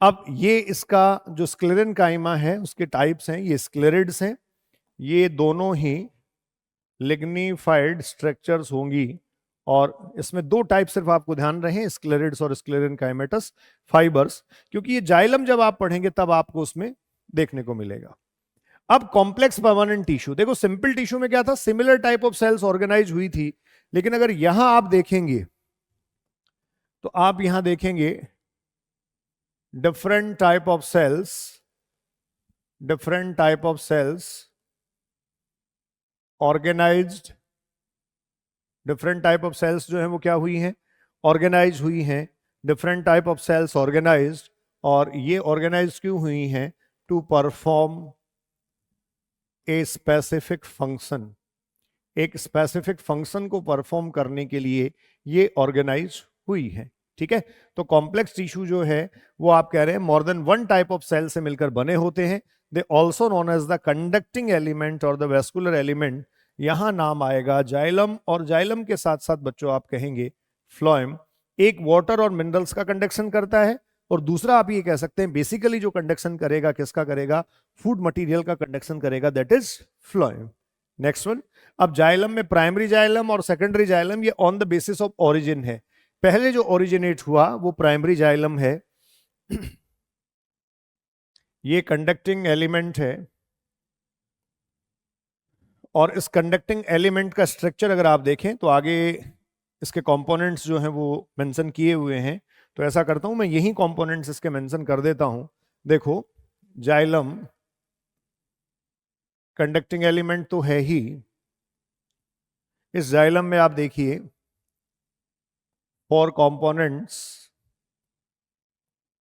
अब ये इसका जो स्क्लेरेनकाइमा है उसके टाइप्स हैं, ये स्क्लेरिड्स हैं, ये दोनों ही लिग्निफाइड स्ट्रक्चर्स होंगी। और इसमें दो टाइप सिर्फ आपको ध्यान रहे, स्क्लेरिड्स और स्क्लेरेनकाइमेटस फाइबर्स, क्योंकि ये जाइलम जब आप पढ़ेंगे तब आपको उसमें देखने को मिलेगा। अब कॉम्प्लेक्स परमानेंट टिश्यू, देखो सिंपल टिश्यू में क्या था, similar type of cells organise हुई थी, लेकिन अगर यहां आप देखेंगे तो आप यहां देखेंगे different type of cells, different type of cells organized, different type of cells जो है वो क्या हुई हैं, ऑर्गेनाइज हुई हैं different type of cells organised, और ये ऑर्गेनाइज क्यों हुई हैं? To perform a specific function, एक स्पेसिफिक फंक्शन को परफॉर्म करने के लिए ये ऑर्गेनाइज हुई है। ठीक है, तो कॉम्प्लेक्स टिश्यू जो है वो आप कह रहे हैं more than one type of cell से मिलकर बने होते हैं। They also known as the conducting element और द वेस्कुलर एलिमेंट। यहां नाम आएगा जाइलम, और जाइलम के साथ साथ बच्चों आप कहेंगे फ्लोएम। एक वाटर और मिनरल्स का कंडक्शन करता है, और दूसरा आप ये कह सकते हैं बेसिकली जो कंडक्शन करेगा किसका करेगा? फूड मटेरियल का कंडक्शन करेगा, that is phloem. Next one, अब जाइलम में प्राइमरी जाइलम और सेकेंडरी जाइलम ये on the basis of origin है। पहले जो ओरिजिनेट हुआ वो प्राइमरी जाइलम है, ये कंडक्टिंग एलिमेंट है, और इस कंडक्टिंग एलिमेंट का स्ट्रक्चर अगर आप देखें तो आगे इसके कंपोनेंट्स जो हैं वो मेंशन किए हुए हैं। तो ऐसा करता हूं मैं, यही कंपोनेंट्स इसके मेंशन कर देता हूं। देखो, जाइलम कंडक्टिंग एलिमेंट तो है ही, इस जाइलम में आप देखिए 4 कंपोनेंट्स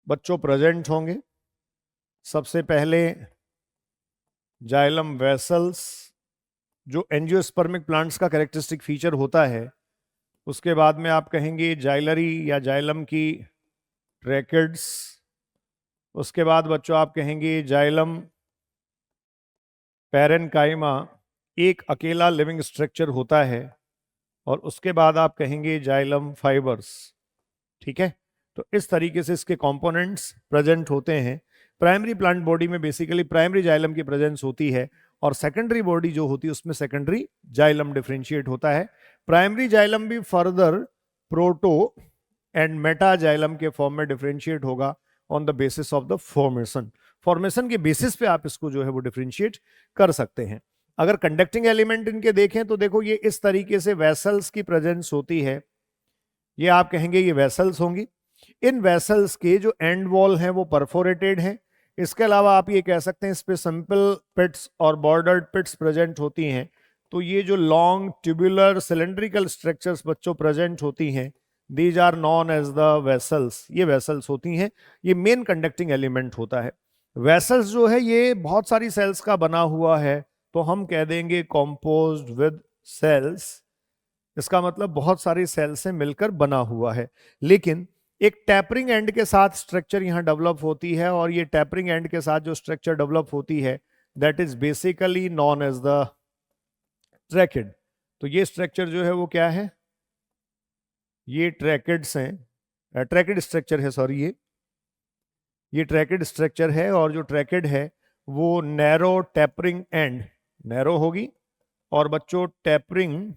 बच्चों प्रेजेंट होंगे। सबसे पहले जाइलम वेसल्स, जो एंजियोस्पर्मिक प्लांट्स का कैरेक्टरिस्टिक फीचर होता है। उसके बाद में आप कहेंगे जाइलरी या जाइलम की ट्रैकिड्स। उसके बाद बच्चों आप कहेंगे जाइलम पैरेनकाइमा, एक अकेला लिविंग स्ट्रक्चर होता है। और उसके बाद आप कहेंगे जाइलम फाइबर्स। ठीक है, तो इस तरीके से इसके कंपोनेंट्स प्रेजेंट होते हैं। प्राइमरी प्लांट बॉडी में बेसिकली प्राइमरी जाइलम की प्रेजेंस होती है, और सेकेंडरी बॉडी जो होती है उसमें सेकेंडरी जाइलम डिफरेंशिएट होता है। प्राइमरी जाइलम भी further proto and Meta xylem के फॉर्म में डिफरेंशिएट होगा on the basis of the formation. Formation के बेसिस पे आप इसको जो है वो डिफरेंशिएट कर सकते हैं। अगर कंडक्टिंग एलिमेंट इनके देखें तो देखो ये इस तरीके से वेसल्स की प्रेजेंस होती है। ये आप कहेंगे ये वेसल्स होंगी। इन वेसल्स के जो एंड वॉल हैं वो परफोरेटेड हैं। इसके अलावा आप ये कह सकते हैं इस पे सिंपल पिट्स और बॉर्डर्ड पिट्स प्रेजेंट होती हैं। तो ये जो लॉन्ग ट्यूबुलर सिलेंड्रिकल स्ट्रक्चर्स बच्चों प्रेजेंट होती हैं, these are known as the vessels. ये वेसल्स होती हैं, ये मेन कंडक्टिंग एलिमेंट होता है। वेसल्स जो है ये बहुत सारी सेल्स का बना हुआ है, तो हम कह देंगे कॉम्पोज्ड विद सेल्स। इसका मतलब बहुत सारी सेल से मिलकर बना हुआ है। लेकिन एक टैपरिंग एंड के साथ स्ट्रक्चर यहां डेवलप होती है, और ये टैपरिंग एंड के साथ जो स्ट्रक्चर डेवलप होती है that is basically known as the tracheid. तो ये स्ट्रक्चर जो है वो क्या है? ये ट्रैकिड्स हैं, ट्रैकिड स्ट्रक्चर है, सॉरी ये ट्रैकिड स्ट्रक्चर है। और जो ट्रैकिड है वो नैरो टैपरिंग एंड, नैरो होगी और बच्चों टैपरिंग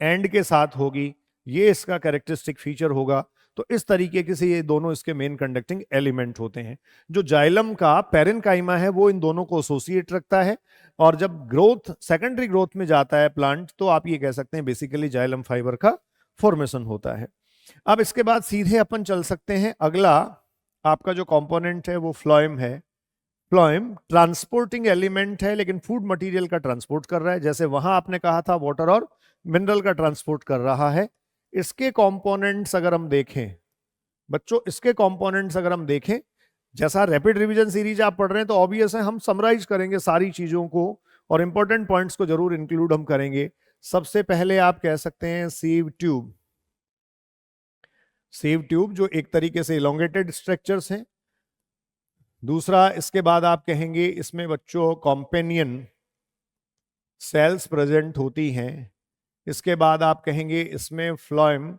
एंड के साथ होगी। ये इसका कैरेक्टरिस्टिक फीचर होगा। तो इस तरीके से ये दोनों इसके मेन कंडक्टिंग एलिमेंट होते हैं। जो जाइलम का पैरेनकाइमा है वो इन दोनों को एसोसिएट रखता है, और जब ग्रोथ सेकेंडरी ग्रोथ में जाता है प्लांट तो आप ये कह सकते हैं बेसिकली जाइलम फाइबर का फॉर्मेशन होता है। अब इसके बाद सीधे अपन चल सकते हैं, अगला आपका जो कंपोनेंट है वो फ्लोएम है। फ्लोएम ट्रांसपोर्टिंग एलिमेंट है, लेकिन फूड मटेरियल का ट्रांसपोर्ट कर रहा है। जैसे वहां आपने कहा था वाटर और मिनरल का ट्रांसपोर्ट कर रहा है। इसके कंपोनेंट्स अगर हम देखें बच्चों, इसके कंपोनेंट्स अगर हम देखें, जैसा रैपिड रिवीजन सीरीज आप पढ़ रहे हैं तो ऑब्वियस है हम समराइज करेंगे सारी चीजों को, और इंपॉर्टेंट पॉइंट्स को जरूर इंक्लूड हम करेंगे। सबसे पहले आप कह सकते हैं सीव ट्यूब। सीव ट्यूब जो एक तरीके से इलोंगेटेड स्ट्रक्चर्स हैं। दूसरा, इसके बाद आप कहेंगे इसमें बच्चों कॉम्पेनियन सेल्स प्रेजेंट होती हैं। इसके बाद आप कहेंगे इसमें फ्लोएम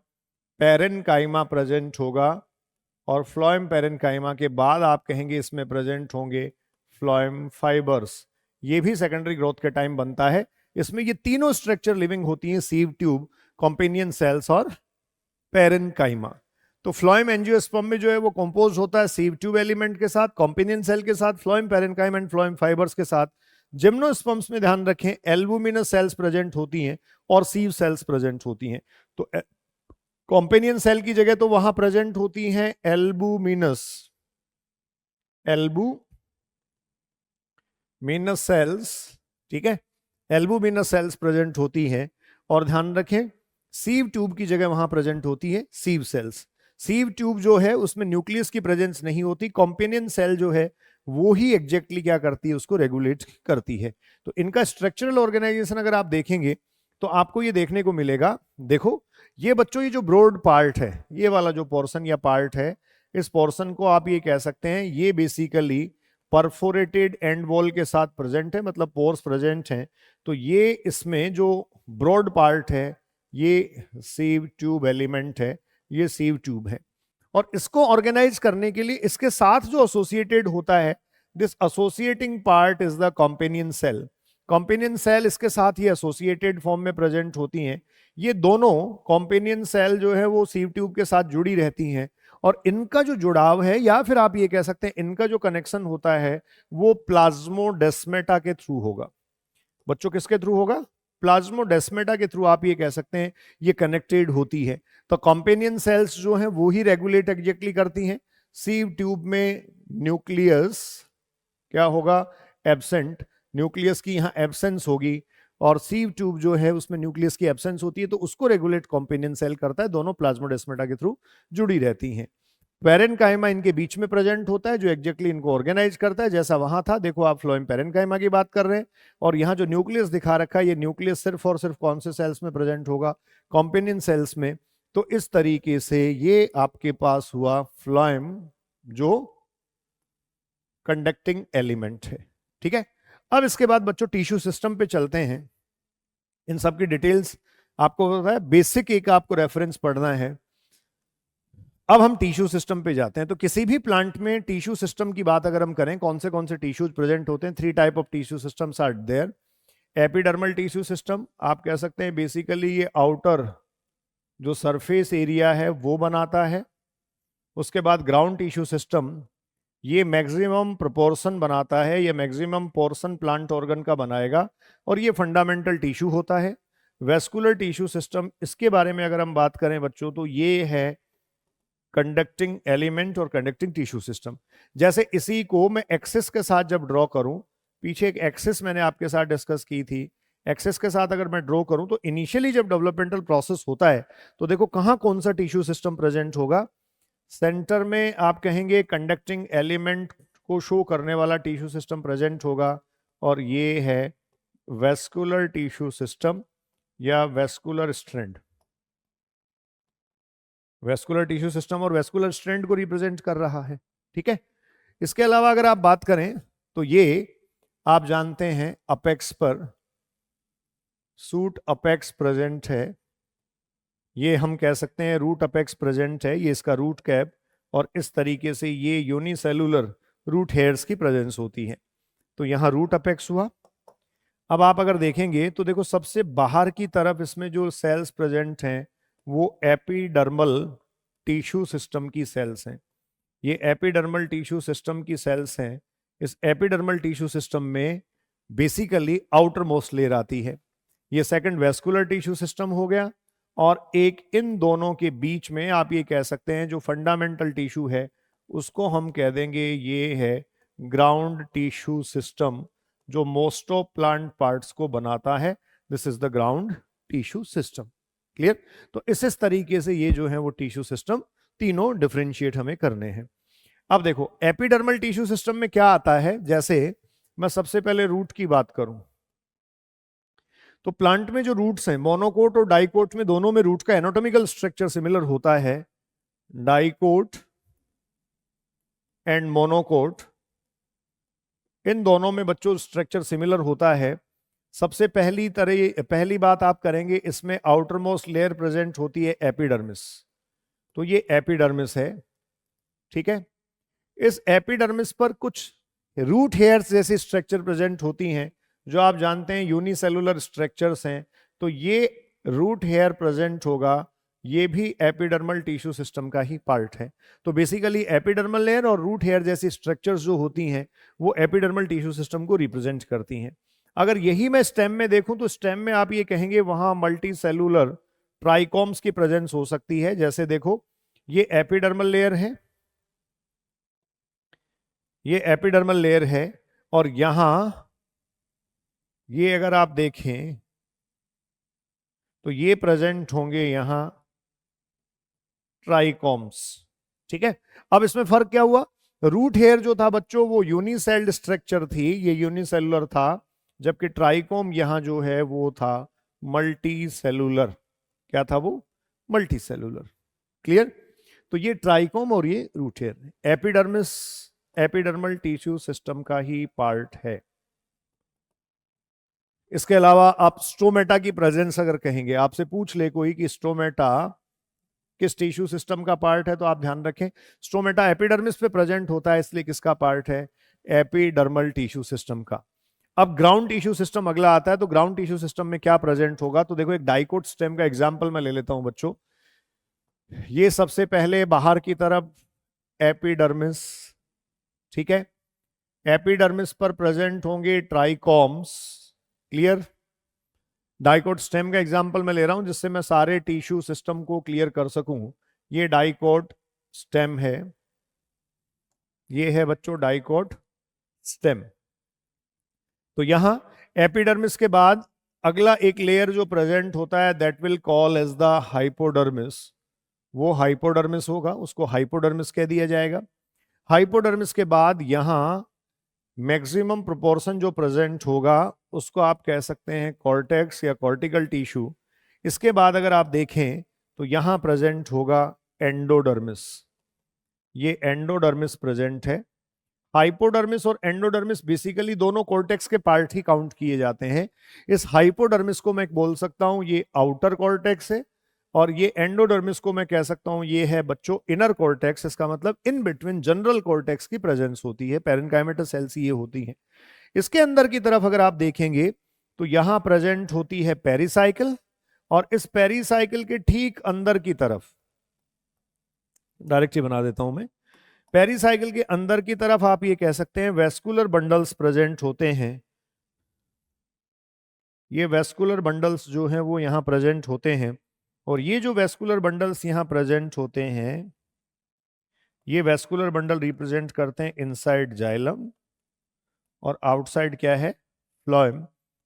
पैरेनकाइमा प्रेजेंट होगा, और फ्लोएम पैरेनकाइमा के बाद आप कहेंगे इसमें प्रेजेंट होंगे फ्लोएम फाइबर्स। ये भी सेकेंडरी ग्रोथ के टाइम बनता है। इसमें ये तीनों स्ट्रक्चर लिविंग होती हैं, सीव ट्यूब, कॉम्पेनियन सेल्स और पैरेनकाइमा। तो फ्लोएम एंजियोस्पर्म में जो है वो कंपोज होता है सीव ट्यूब एलिमेंट के साथ, कॉम्पेनियन सेल के साथ, phloem parenchyma and phloem fibres के साथ। जिम्नोस्पर्म्स में ध्यान रखें एल्बुमिनस सेल्स प्रेजेंट होती हैं और सीव सेल्स प्रेजेंट होती हैं। तो कॉम्पेनियन सेल की जगह तो वहां प्रेजेंट होती हैं एल्बुमिनस सेल्स। ठीक है, एल्बुमिनस सेल्स प्रेजेंट होती हैं। और ध्यान रखें सीव ट्यूब की जगह वहां प्रेजेंट होती है सीव सेल्स। सीव ट्यूब जो है उसमें न्यूक्लियस की प्रेजेंस नहीं होती, कॉम्पेनियन सेल जो है वो ही एग्जैक्टली क्या करती है, उसको रेगुलेट करती है। तो इनका स्ट्रक्चरल ऑर्गेनाइजेशन अगर आप देखेंगे तो आपको ये देखने को मिलेगा, देखो ये बच्चों, ये जो ब्रॉड पार्ट है, ये वाला जो पोर्शन या पार्ट है, इस पोर्शन को आप ये कह सकते हैं ये बेसिकली परफोरेटेड एंड वॉल के साथ प्रेजेंट है, मतलब पोर्स प्रेजेंट हैं। तो ये इसमें जो ब्रॉड पार्ट है ये सीव ट्यूब एलिमेंट है, ये सीव ट्यूब है। और इसको ऑर्गेनाइज करने के लिए इसके साथ जो एसोसिएटेड होता है, this associating part is the companion cell. Companion cell इसके साथ ही एसोसिएटेड फॉर्म में प्रेजेंट होती हैं। ये दोनों कॉम्पेनियन सेल जो है वो सीव ट्यूब के साथ जुड़ी रहती हैं, और इनका जो जुड़ाव है, या फिर आप ये कह सकते हैं इनका जो कनेक्शन होता है, वो प्लाज्मोडेस्मेटा के थ्रू होगा। बच्चों किसके थ्रू होगा? प्लाज्मोडेस्मेटा के थ्रू आप ये कह सकते हैं ये कनेक्टेड होती है। तो कॉम्पेनियन सेल्स जो हैं वो ही रेगुलेट एग्जैक्टली करती हैं। सीव ट्यूब में न्यूक्लियस क्या होगा? एब्सेंट। न्यूक्लियस की यहां एब्सेंस होगी, और सीव ट्यूब जो है उसमें न्यूक्लियस की एब्सेंस होती है, तो उसको रेगुलेट कॉम्पेनियन सेल करता है। दोनों प्लाज्मोडेस्मेटा के थ्रू जुड़ी रहती हैं। पेरेन्काइमा इनके बीच में प्रेजेंट होता है, जो एग्जैक्टली इनको ऑर्गेनाइज करता है, जैसा वहां था। देखो आप फ्लोएम पेरेन्काइमा की बात कर रहे हैं, और यहाँ जो न्यूक्लियस दिखा रखा है, ये न्यूक्लियस सिर्फ और सिर्फ कौन से सेल्स में प्रेजेंट होगा? कॉम्पेनियन सेल्स में। तो इस तरीके से ये आपके पास हुआ फ्लोएम, जो कंडक्टिंग एलिमेंट है। ठीक है, अब इसके बाद बच्चों टिश्यू सिस्टम पे चलते हैं। इन सब की डिटेल्स आपको पता है, बेसिक एक आपको रेफरेंस पढ़ना है। अब हम टिश्यू सिस्टम पे जाते हैं। तो किसी भी प्लांट में टिश्यू सिस्टम की बात अगर हम करें, कौन से टिश्यूज प्रेजेंट होते हैं? 3 type of tissue systems are there. Epidermal tissue system, आप कह सकते हैं बेसिकली ये आउटर जो सरफेस एरिया है वो बनाता है। उसके बाद ग्राउंड टिश्यू सिस्टम, ये मैक्सिमम प्रोपोर्शन बनाता है, ये मैक्सिमम पोर्शन प्लांट ऑर्गन का बनाएगा, और ये फंडामेंटल टिश्यू होता है। वेस्कुलर टिश्यू सिस्टम, इसके बारे में अगर हम बात करें बच्चों, तो ये है कंडक्टिंग एलिमेंट और कंडक्टिंग टिश्यू सिस्टम। जैसे इसी को मैं एक्सिस के साथ जब ड्रॉ करूं, पीछे एक एक्सिस मैंने आपके साथ डिस्कस की थी, एक्सिस के साथ अगर मैं ड्रॉ करूं, तो इनिशियली जब डेवलपमेंटल प्रोसेस होता है, तो देखो कहां कौन सा टिश्यू सिस्टम प्रेजेंट होगा? सेंटर में आप कहेंगे कंडक्टिंग एलिमेंट को शो करने वाला टिश्यू सिस्टम प्रेजेंट होगा, और ये है वेस्कुलर टिश्यू सिस्टम या vascular strand. Vascular tissue system और वेस्कुलर स्ट्रैंड को रिप्रेजेंट कर रहा है। ठीक है, इसके अलावा अगर आप बात करें तो ये आप जानते हैं अपेक्स पर सूट अपेक्स प्रेजेंट है, ये हम कह सकते हैं रूट अपेक्स प्रेजेंट है, ये इसका रूट कैप, और इस तरीके से ये यूनिसेलुलर रूट हेयर्स की प्रेजेंस होती है। तो यहां रूट अपेक्स हुआ। अब आप अगर देखेंगे तो देखो सबसे बाहर की तरफ इसमें जो सेल्स प्रेजेंट हैं वो एपिडर्मल टिश्यू सिस्टम की सेल्स हैं। ये एपिडर्मल टिश्यू सिस्टम की सेल्स हैं। इस एपिडर्मल टिश्यू सिस्टम में बेसिकली आउटर मोस्ट लेयर आती है। ये सेकंड वेस्कुलर टिश्यू सिस्टम हो गया, और एक इन दोनों के बीच में आप ये कह सकते हैं जो फंडामेंटल टिश्यू है उसको हम कह देंगे ये है ग्राउंड टिश्यू सिस्टम, जो मोस्ट ऑफ प्लांट पार्ट्स को बनाता है। This is the ground tissue system. Clear? तो इस तरीके से ये जो है वो टिश्यू सिस्टम तीनों डिफरेंशिएट हमें करने हैं। अब देखो एपिडर्मल टिश्यू सिस्टम में क्या आता है, जैसे मैं सबसे पहले रूट की बात करूं, तो प्लांट में जो रूट्स हैं, मोनोकोट और डाइकोट में, दोनों में रूट का एनाटॉमिकल स्ट्रक्चर सिमिलर होता है। डाइकोट एंड मोनोकोट, इन दोनों में बच्चों स्ट्रक्चर सिमिलर होता है। सबसे पहली बात आप करेंगे, इसमें आउटर मोस्ट लेयर प्रेजेंट होती है एपिडर्मिस। तो ये एपिडर्मिस है। ठीक है, इस एपिडर्मिस पर कुछ रूट हेयर्स जैसी स्ट्रक्चर प्रेजेंट होती हैं, जो आप जानते हैं यूनिसेलुलर स्ट्रक्चर्स हैं। तो ये रूट हेयर प्रेजेंट होगा, ये भी एपिडर्मल टिश्यू सिस्टम का ही पार्ट है। तो बेसिकली एपिडर्मल लेयर और रूट हेयर जैसी स्ट्रक्चर्स जो होती हैं वो एपिडर्मल टिश्यू सिस्टम को रिप्रेजेंट करती हैं। अगर यही मैं स्टेम में देखूं, तो स्टेम में आप ये कहेंगे वहां मल्टी सेलुलर ट्राइकॉम्स की प्रेजेंस हो सकती है। जैसे देखो ये एपिडर्मल लेयर है, ये एपिडर्मल लेयर है, और यहां ये अगर आप देखें तो ये प्रेजेंट होंगे यहां ट्राइकोम्स। ठीक है, अब इसमें फर्क क्या हुआ, रूट हेयर जो था बच्चों वो यूनिसेल्ड स्ट्रक्चर थी, ये यूनिसेलुलर था, जबकि ट्राइकोम यहां जो है वो था मल्टी सेलुलर। क्या था वो, मल्टी सेलुलर। क्लियर, तो ये ट्राइकोम और ये root hair epidermis epidermal tissue system का ही पार्ट है। इसके अलावा आप स्टोमेटा की प्रेजेंस अगर कहेंगे, आपसे पूछ ले कोई कि स्टोमेटा किस टिश्यू सिस्टम का पार्ट है, तो आप ध्यान रखें स्टोमेटा एपिडर्मिस पे प्रेजेंट होता है, इसलिए किसका पार्ट है, एपिडर्मल टिश्यू सिस्टम का। अब ग्राउंड टिश्यू सिस्टम अगला आता है, तो ग्राउंड टिश्यू सिस्टम में क्या प्रेजेंट होगा, तो देखो एक डाइकोट स्टेम का एग्जांपल मैं ले लेता हूं बच्चों। ये सबसे पहले बाहर की तरफ एपिडर्मिस, ठीक है, एपिडर्मिस पर प्रेजेंट होंगे ट्राइकोम्स। क्लियर, डाइकोट स्टेम का एग्जांपल मैं ले रहा हूं जिससे मैं सारे टिश्यू सिस्टम को क्लियर कर सकूं। ये डाइकोट स्टेम है, ये है बच्चों डाइकोट स्टेम। तो यहां एपिडर्मिस के बाद अगला एक लेयर जो प्रेजेंट होता है that will call as the hypodermis, वो हाइपोडर्मिस होगा, उसको हाइपोडर्मिस कह दिया जाएगा। हाइपोडर्मिस के बाद यहां मैक्सिमम प्रोपोर्शन जो प्रेजेंट होगा उसको आप कह सकते हैं कॉर्टेक्स या कॉर्टिकल टिश्यू। इसके बाद अगर आप देखें तो यहां प्रेजेंट होगा एंडोडर्मिस, ये एंडोडर्मिस प्रेजेंट है। हाइपोडर्मिस और एंडोडर्मिस बेसिकली दोनों कॉर्टेक्स के पार्ट ही काउंट किए जाते हैं। इस हाइपोडर्मिस को मैं बोल सकता हूं ये आउटर कॉर्टेक्स है, और ये एंडोडर्मिस को मैं कह सकता हूं ये है बच्चों इनर कॉर्टेक्स। इसका मतलब इन बिटवीन जनरल कॉर्टेक्स की प्रेजेंस होती है, पैरेन्काइमेटस सेल्स ये होती हैं। इसके अंदर की तरफ अगर आप देखेंगे तो यहां प्रेजेंट होती है पेरिसाइकिल, और इस पेरिसाइकिल के ठीक अंदर की तरफ, डायरेक्ट ही बना देता हूं मैं, पेरिसाइकिल के अंदर की तरफ आप ये कह सकते हैं वेस्कुलर बंडल्स प्रेजेंट होते हैं। ये वेस्कुलर बंडल्स जो हैं वो यहां प्रेजेंट होते हैं, और ये जो वेस्कुलर बंडल्स यहां प्रेजेंट होते हैं, ये वेस्कुलर बंडल रिप्रेजेंट करते हैं इनसाइड जाइलम और आउटसाइड क्या है, फ्लोएम।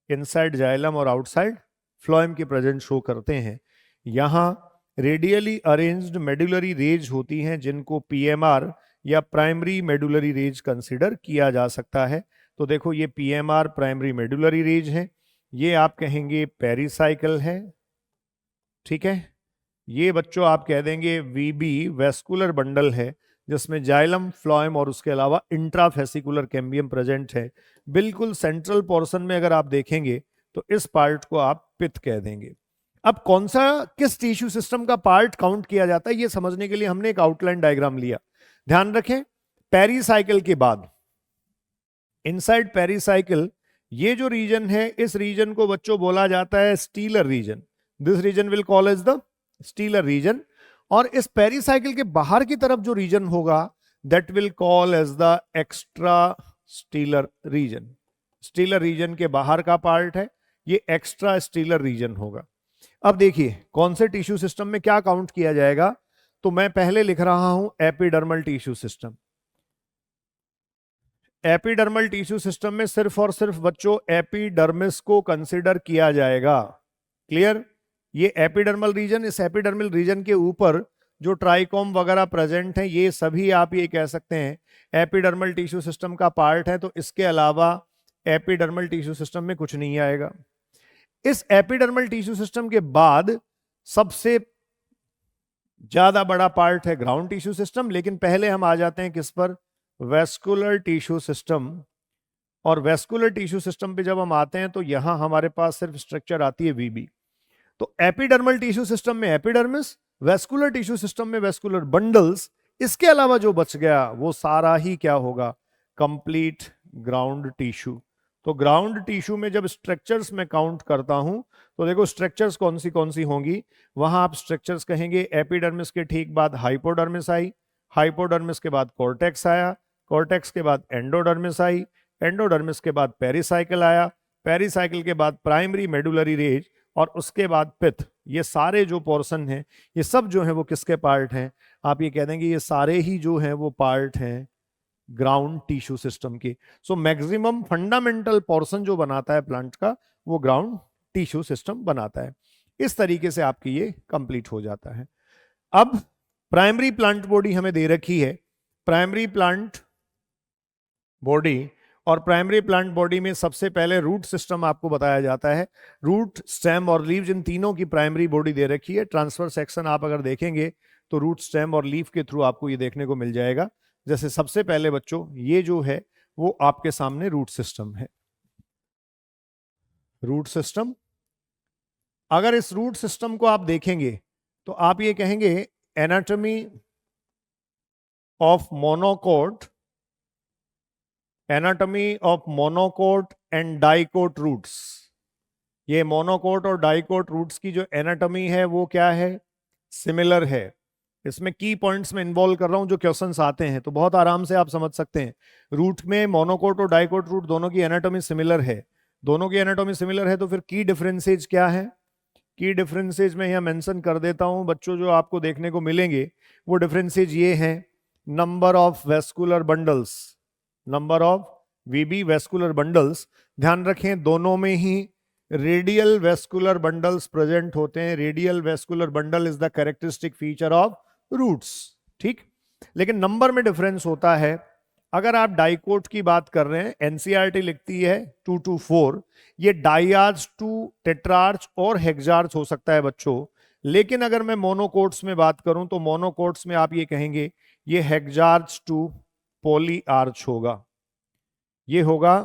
इनसाइड जाइलम और आउटसाइड फ्लोएम की प्रेजेंस शो करते हैं। यहां रेडियली अरेंज्ड मेडुलरी रेज होती हैं जिनको पीएमआर या प्राइमरी मेडुलरी रेज कंसिडर किया जा सकता है। तो देखो ये पीएमआर प्राइमरी मेडुलरी रेज है, ये आप कहेंगे पेरिसाइकिल है, ठीक है। ये बच्चों आप कह देंगे वीबी वेस्कुलर बंडल है जिसमें जाइलम, फ्लोएम और उसके अलावा इंट्राफेसिकुलर कैम्बियम प्रेजेंट है। बिल्कुल सेंट्रल पोर्शन में अगर आप देखेंगे तो इस पार्ट को आप पित्त कह देंगे। अब कौन सा किस टिश्यू सिस्टम का पार्ट काउंट किया जाता है ये समझने के लिए हमने एक आउटलाइन डायग्राम लिया। ध्यान रखें पेरिसाइकिल के बाद इनसाइड पेरिसाइकिल ये जो रीजन है, इस रीजन को बच्चों बोला जाता है stelar region. This region will call as the stelar region. और इस पेरिसाइकिल के बाहर की तरफ जो रीजन होगा that will call as the extra stelar region. Stelar region के बाहर का पार्ट है, ये एक्स्ट्रा स्टीलर रीजन होगा। अब देखिए कौन से टिश्यू सिस्टम में क्या काउंट किया जाएगा, तो मैं पहले लिख रहा हूं epidermal tissue system. Epidermal tissue system में सिर्फ और सिर्फ बच्चों एपिडर्मिस को कंसिडर किया जाएगा। क्लियर, ये एपिडर्मल रीजन, इस एपिडर्मल रीजन के ऊपर जो ट्राइकोम वगैरह प्रेजेंट हैं ये सभी आप ये कह सकते हैं एपिडर्मल टिश्यू सिस्टम का पार्ट है। तो इसके अलावा एपिडर्मल टिश्यू सिस्टम में कुछ नहीं आएगा। इस एपिडर्मल टिश्यू सिस्टम के बाद सबसे ज्यादा बड़ा पार्ट है ग्राउंड टिश्यू सिस्टम, लेकिन पहले हम आ जाते हैं किस पर, वेस्कुलर टिश्यू सिस्टम। और वेस्कुलर टिश्यू सिस्टम पे जब हम आते हैं तो यहां हमारे पास सिर्फ स्ट्रक्चर आती है वीबी। तो एपिडर्मल टिश्यू सिस्टम में एपिडर्मिस, वेस्कुलर टिश्यू सिस्टम में वेस्कुलर बंडल्स, इसके अलावा जो बच गया वो सारा ही क्या होगा, कंप्लीट ग्राउंड टिश्यू। तो ग्राउंड टिश्यू में जब स्ट्रक्चर्स में काउंट करता हूं तो देखो स्ट्रक्चर्स कौन सी होंगी, वहां आप स्ट्रक्चर्स कहेंगे एपिडर्मिस के ठीक बाद हाइपोडर्मिस आई, हाइपोडर्मिस के बाद कॉर्टेक्स आया, कॉर्टेक्स के बाद एंडोडर्मिस आई, एंडोडर्मिस के बाद पेरिसाइकिल आया, पेरिसाइकिल के बाद प्राइमरी मेडुलरी रेज, और उसके बाद पित्त। ये सारे जो पोर्शन हैं ये सब जो है वो किसके पार्ट हैं, आप ये कह देंगे ये सारे ही जो हैं वो पार्ट हैं ग्राउंड टिश्यू सिस्टम के। सो मैक्सिमम फंडामेंटल पोर्शन जो बनाता है प्लांट का वो ग्राउंड टिश्यू सिस्टम बनाता है। इस तरीके से आपकी ये कंप्लीट हो जाता है। अब प्राइमरी प्लांट बॉडी हमें दे रखी है, प्राइमरी प्लांट बॉडी, और प्राइमरी प्लांट बॉडी में सबसे पहले रूट सिस्टम आपको बताया जाता है। रूट, स्टेम और लीव्स, इन तीनों की प्राइमरी बॉडी दे रखी है। ट्रांसफर सेक्शन आप अगर देखेंगे तो रूट, स्टेम और लीफ के थ्रू आपको ये देखने को मिल जाएगा। जैसे सबसे पहले बच्चों ये जो है वो आपके सामने रूट सिस्टम है। रूट सिस्टम, अगर इस रूट सिस्टम को आप देखेंगे तो आप ये कहेंगे anatomy of monocot, anatomy of monocot and dicot roots. ये मोनोकोट और डाइकोट रूट्स की जो एनाटॉमी है वो क्या है, सिमिलर है। इसमें की पॉइंट्स में इन्वॉल्व कर रहा हूं जो क्वेश्चंस आते हैं, तो बहुत आराम से आप समझ सकते हैं। रूट में मोनोकोट और डाइकोट रूट दोनों की एनाटॉमी सिमिलर है, दोनों की एनाटॉमी सिमिलर है, तो फिर की डिफरेंसेज क्या है? की डिफरेंसेज में यहां मेंशन कर देता हूं बच्चों, जो आपको देखने को मिलेंगे वो डिफरेंसेज ये हैं। Number of vascular bundles, number of VB vascular bundles, ध्यान रखें दोनों में ही रेडियल वेस्कुलर बंडल्स प्रेजेंट होते हैं। Radial vascular bundle is the characteristic feature of roots, ठीक। लेकिन नंबर में डिफरेंस होता है। अगर आप डाइकोट की बात कर रहे हैं, एनसीईआरटी लिखती है 2 to 4, ये डाइआर्च टू टेट्रार्च और हेक्सार्च हो सकता है बच्चों। लेकिन अगर मैं मोनोकोट्स में बात करूं तो मोनोकोट्स में आप ये कहेंगे ये हेक्सार्च टू पॉलीआर्च होगा, ये होगा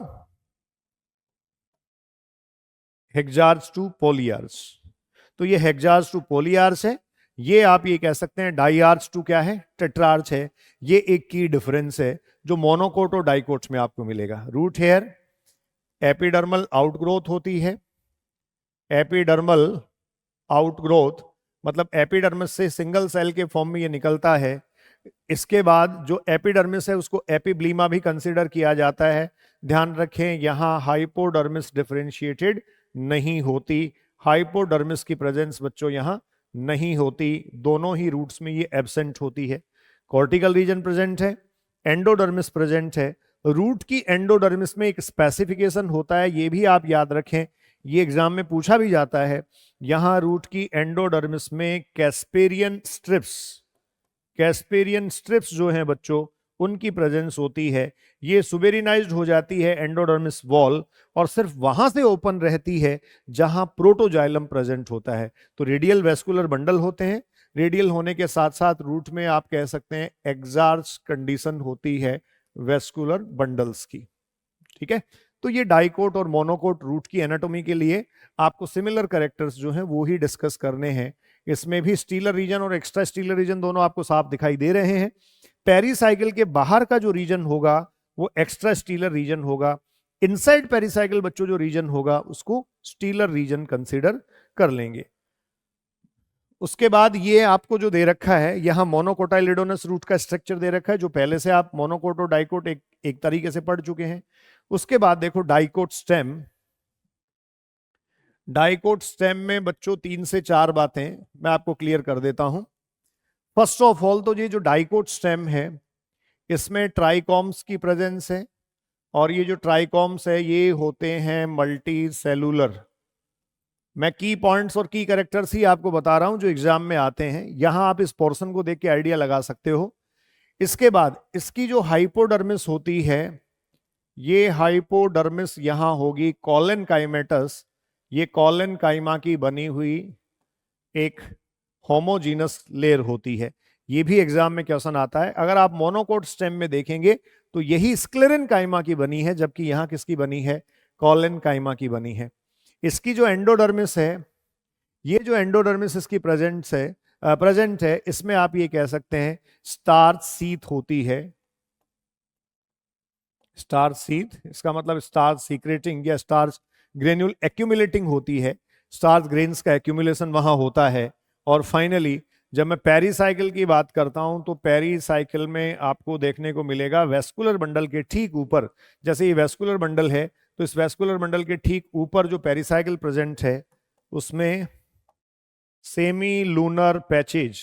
हेक्सार्च टू पॉलीआर्च। तो ये हेक्सार्च टू पॉलीआर्च है, ये आप ये कह सकते हैं डाइआर्च टू क्या है, टेट्रार्च है। ये एक की डिफरेंस है जो मोनोकोट और डाइकोट्स में आपको मिलेगा। रूट हेयर एपिडर्मल आउटग्रोथ होती है, एपिडर्मल आउटग्रोथ मतलब एपिडर्मिस से सिंगल सेल के फॉर्म में ये निकलता है। इसके बाद जो एपिडर्मिस है उसको एपिब्लीमा भी कंसीडर किया जाता है। ध्यान रखें यहां हाइपोडर्मिस डिफरेंशिएटेड नहीं होती, हाइपोडर्मिस की प्रेजेंस बच्चों यहां नहीं होती, दोनों ही रूट्स में ये एब्सेंट होती है। कॉर्टिकल रीजन प्रेजेंट है, एंडोडर्मिस प्रेजेंट है। रूट की एंडोडर्मिस में एक स्पेसिफिकेशन होता है, ये भी आप याद रखें, ये एग्जाम में पूछा भी जाता है। यहां रूट की एंडोडर्मिस में कैस्पेरियन स्ट्रिप्स, कैस्पेरियन स्ट्रिप्स जो हैं बच्चों उनकी प्रेजेंस होती है। ये सुबेरिनाइज्ड हो जाती है एंडोडर्मिस वॉल और सिर्फ वहां से ओपन रहती है जहां प्रोटोजाइलम प्रेजेंट होता है। तो रेडियल वेस्कुलर बंडल होते हैं, रेडियल होने के साथ साथ रूट में आप कह सकते हैं एक्सार्च कंडीशन होती है वेस्कुलर बंडल्स की, ठीक है। तो ये डाइकोट और मोनोकोट रूट की एनाटॉमी के लिए आपको सिमिलर कैरेक्टर्स जो हैं वो ही डिस्कस करने हैं। इसमें भी स्टीलर रीजन और एक्स्ट्रा स्टीलर रीजन दोनों आपको साफ दिखाई दे रहे हैं। पेरीसाइकिल के बाहर का जो रीजन होगा वो एक्स्ट्रा स्टीलर रीजन होगा। इनसाइड पेरीसाइकिल बच्चों जो रीजन होगा उसको स्टीलर रीजन कंसीडर कर लेंगे। उसके बाद ये आपको जो दे रखा है यहां मोनोकोटाइलिडोनस रूट का स्ट्रक्चर दे रखा है, जो पहले से आप मोनोकोट और डाइकोट एक तरीके से पढ़ चुके हैं। उसके बाद देखो डाइकोट स्टेम, डाइकोट स्टेम में बच्चों 3 से 4 बातें मैं आपको क्लियर कर देता हूं। फर्स्ट ऑफ ऑल तो ये जो डाइकोट स्टेम है इसमें ट्राइकॉम्स की प्रेजेंस है, और ये जो ट्राइकॉम्स है ये होते हैं मल्टी सेलुलर। मैं की पॉइंट्स और की कैरेक्टर्स ही आपको बता रहा हूं जो एग्जाम में आते हैं, यहां आप इस पोर्शन को देख के आइडिया लगा सकते हो। इसके बाद इसकी जो हाइपोडर्मिस होती है, ये हाइपोडर्मिस यहां होगी कॉलन काइमेटस, ये कॉलन काइमा की बनी हुई एक होमोजीनस लेयर होती है। ये भी एग्जाम में क्वेश्चन आता है। अगर आप मोनोकोट स्टेम में देखेंगे तो यही स्क्लेरन काइमा की बनी है, जबकि यहां किसकी बनी है, कॉलन काइमा की बनी है। इसकी जो एंडोडर्मिस है, ये जो एंडोडर्मिस इसकी प्रेजेंट है, इसमें आप ये कह सकते हैं स्टार्च सीथ होती है। स्टार्च सीथ इसका मतलब स्टार्च सीक्रेटिंग या स्टार्च ग्रेन्यूल एक्यूमुलेटिंग होती है, स्टार्च ग्रेन्स का एक्यूमुलेशन वहां होता है। और फाइनली जब मैं पेरीसाइकिल की बात करता हूं तो पेरीसाइकिल में आपको देखने को मिलेगा वेस्कुलर बंडल के ठीक ऊपर, जैसे ये वेस्कुलर बंडल है तो इस वेस्कुलर बंडल के ठीक ऊपर जो पेरीसाइकिल प्रेजेंट है उसमें semi lunar patches,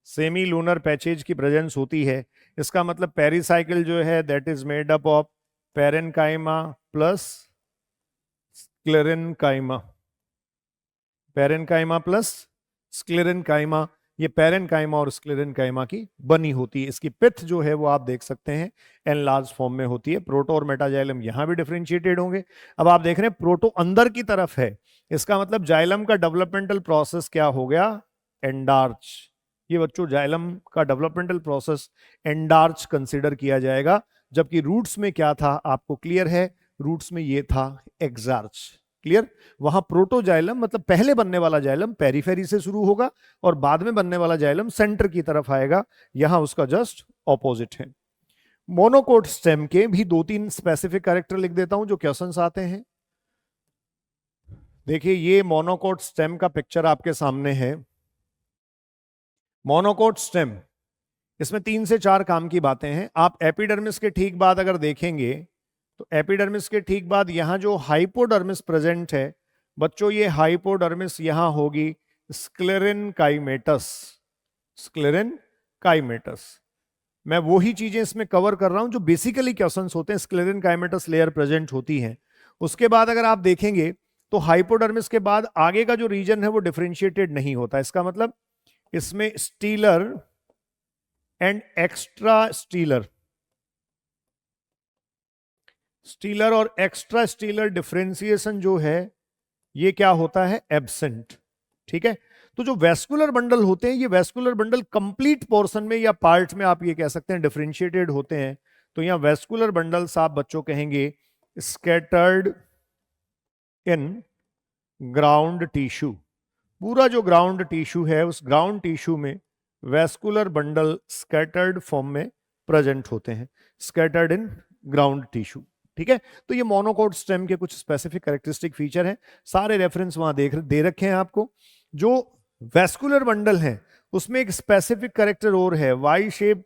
semi lunar patches की प्रेजेंस होती है। इसका मतलब पेरीसाइकिल जो है that is made up of parenchyma plus sclerenchyma, parenchyma plus sclerenchyma, ये पेरेनकाइमा और स्क्लेरेनकाइमा की बनी होती है। इसकी पिथ जो है वो आप देख सकते हैं एनलार्ज फॉर्म में होती है। प्रोटो और मेटाजाइलम यहां भी डिफरेंशिएटेड होंगे। अब आप देख रहे हैं प्रोटो अंदर की तरफ है, इसका मतलब जाइलम का डेवलपमेंटल प्रोसेस क्या हो गया, एंडार्च। ये बच्चों जाइलम का डेवलपमेंटल प्रोसेस एंडार्च कंसिडर किया जाएगा, जबकि रूट्स में क्या था आपको क्लियर है, रूट्स में ये था एक्सार्च। क्लियर? वहां प्रोटोजाइलम मतलब पहले बनने वाला जाइलम पेरिफेरी से शुरू होगा और बाद में बनने वाला जाइलम सेंटर की तरफ आएगा, यहां उसका जस्ट ऑपोजिट है। मोनोकोट स्टेम के भी 2-3 स्पेसिफिक कैरेक्टर लिख देता हूं जो क्वेश्चंस आते हैं। देखिए ये मोनोकोट स्टेम का पिक्चर आपके सामने है। मोनोकोट स्टेम, इसमें 3 से 4 काम की बातें हैं। आप एपिडर्मिस के ठीक बाद अगर देखेंगे तो एपिडर्मिस के ठीक बाद यहां जो हाइपोडर्मिस प्रेजेंट है बच्चों, ये हाइपोडर्मिस यहां होगी स्क्लेरेनकाइमेटस। स्क्लेरेनकाइमेटस, मैं वही चीजें इसमें कवर कर रहा हूं जो बेसिकली क्वेश्चंस होते हैं, स्क्लेरेनकाइमेटस लेयर प्रेजेंट होती है। उसके बाद अगर आप देखेंगे तो हाइपोडर्मिस के बाद आगे का जो रीजन है वो डिफरेंशिएटेड नहीं होता। इसका मतलब इसमें stealer and extra stealer, stealer और एक्स्ट्रा स्टीलर डिफरेंशिएशन जो है ये क्या होता है, एब्सेंट। ठीक है? तो जो वेस्कुलर बंडल होते हैं, ये वेस्कुलर बंडल कंप्लीट पोर्शन में या पार्ट में आप ये कह सकते हैं डिफरेंशिएटेड होते हैं। तो यहां वेस्कुलर बंडल्स आप बच्चों कहेंगे स्कैटर्ड इन ग्राउंड टिश्यू। पूरा जो ग्राउंड टिश्यू है उस ग्राउंड टिश्यू में वेस्कुलर बंडल स्कैटर्ड फॉर्म में प्रेजेंट होते हैं, स्कैटर्ड इन ग्राउंड टिश्यू। ठीक है? तो ये मोनोकोट स्टेम के कुछ स्पेसिफिक कैरेक्टरिस्टिक फीचर हैं, सारे रेफरेंस वहां दे रखे हैं आपको। जो वेस्कुलर बंडल है उसमें एक स्पेसिफिक कैरेक्टर और है, वाई शेप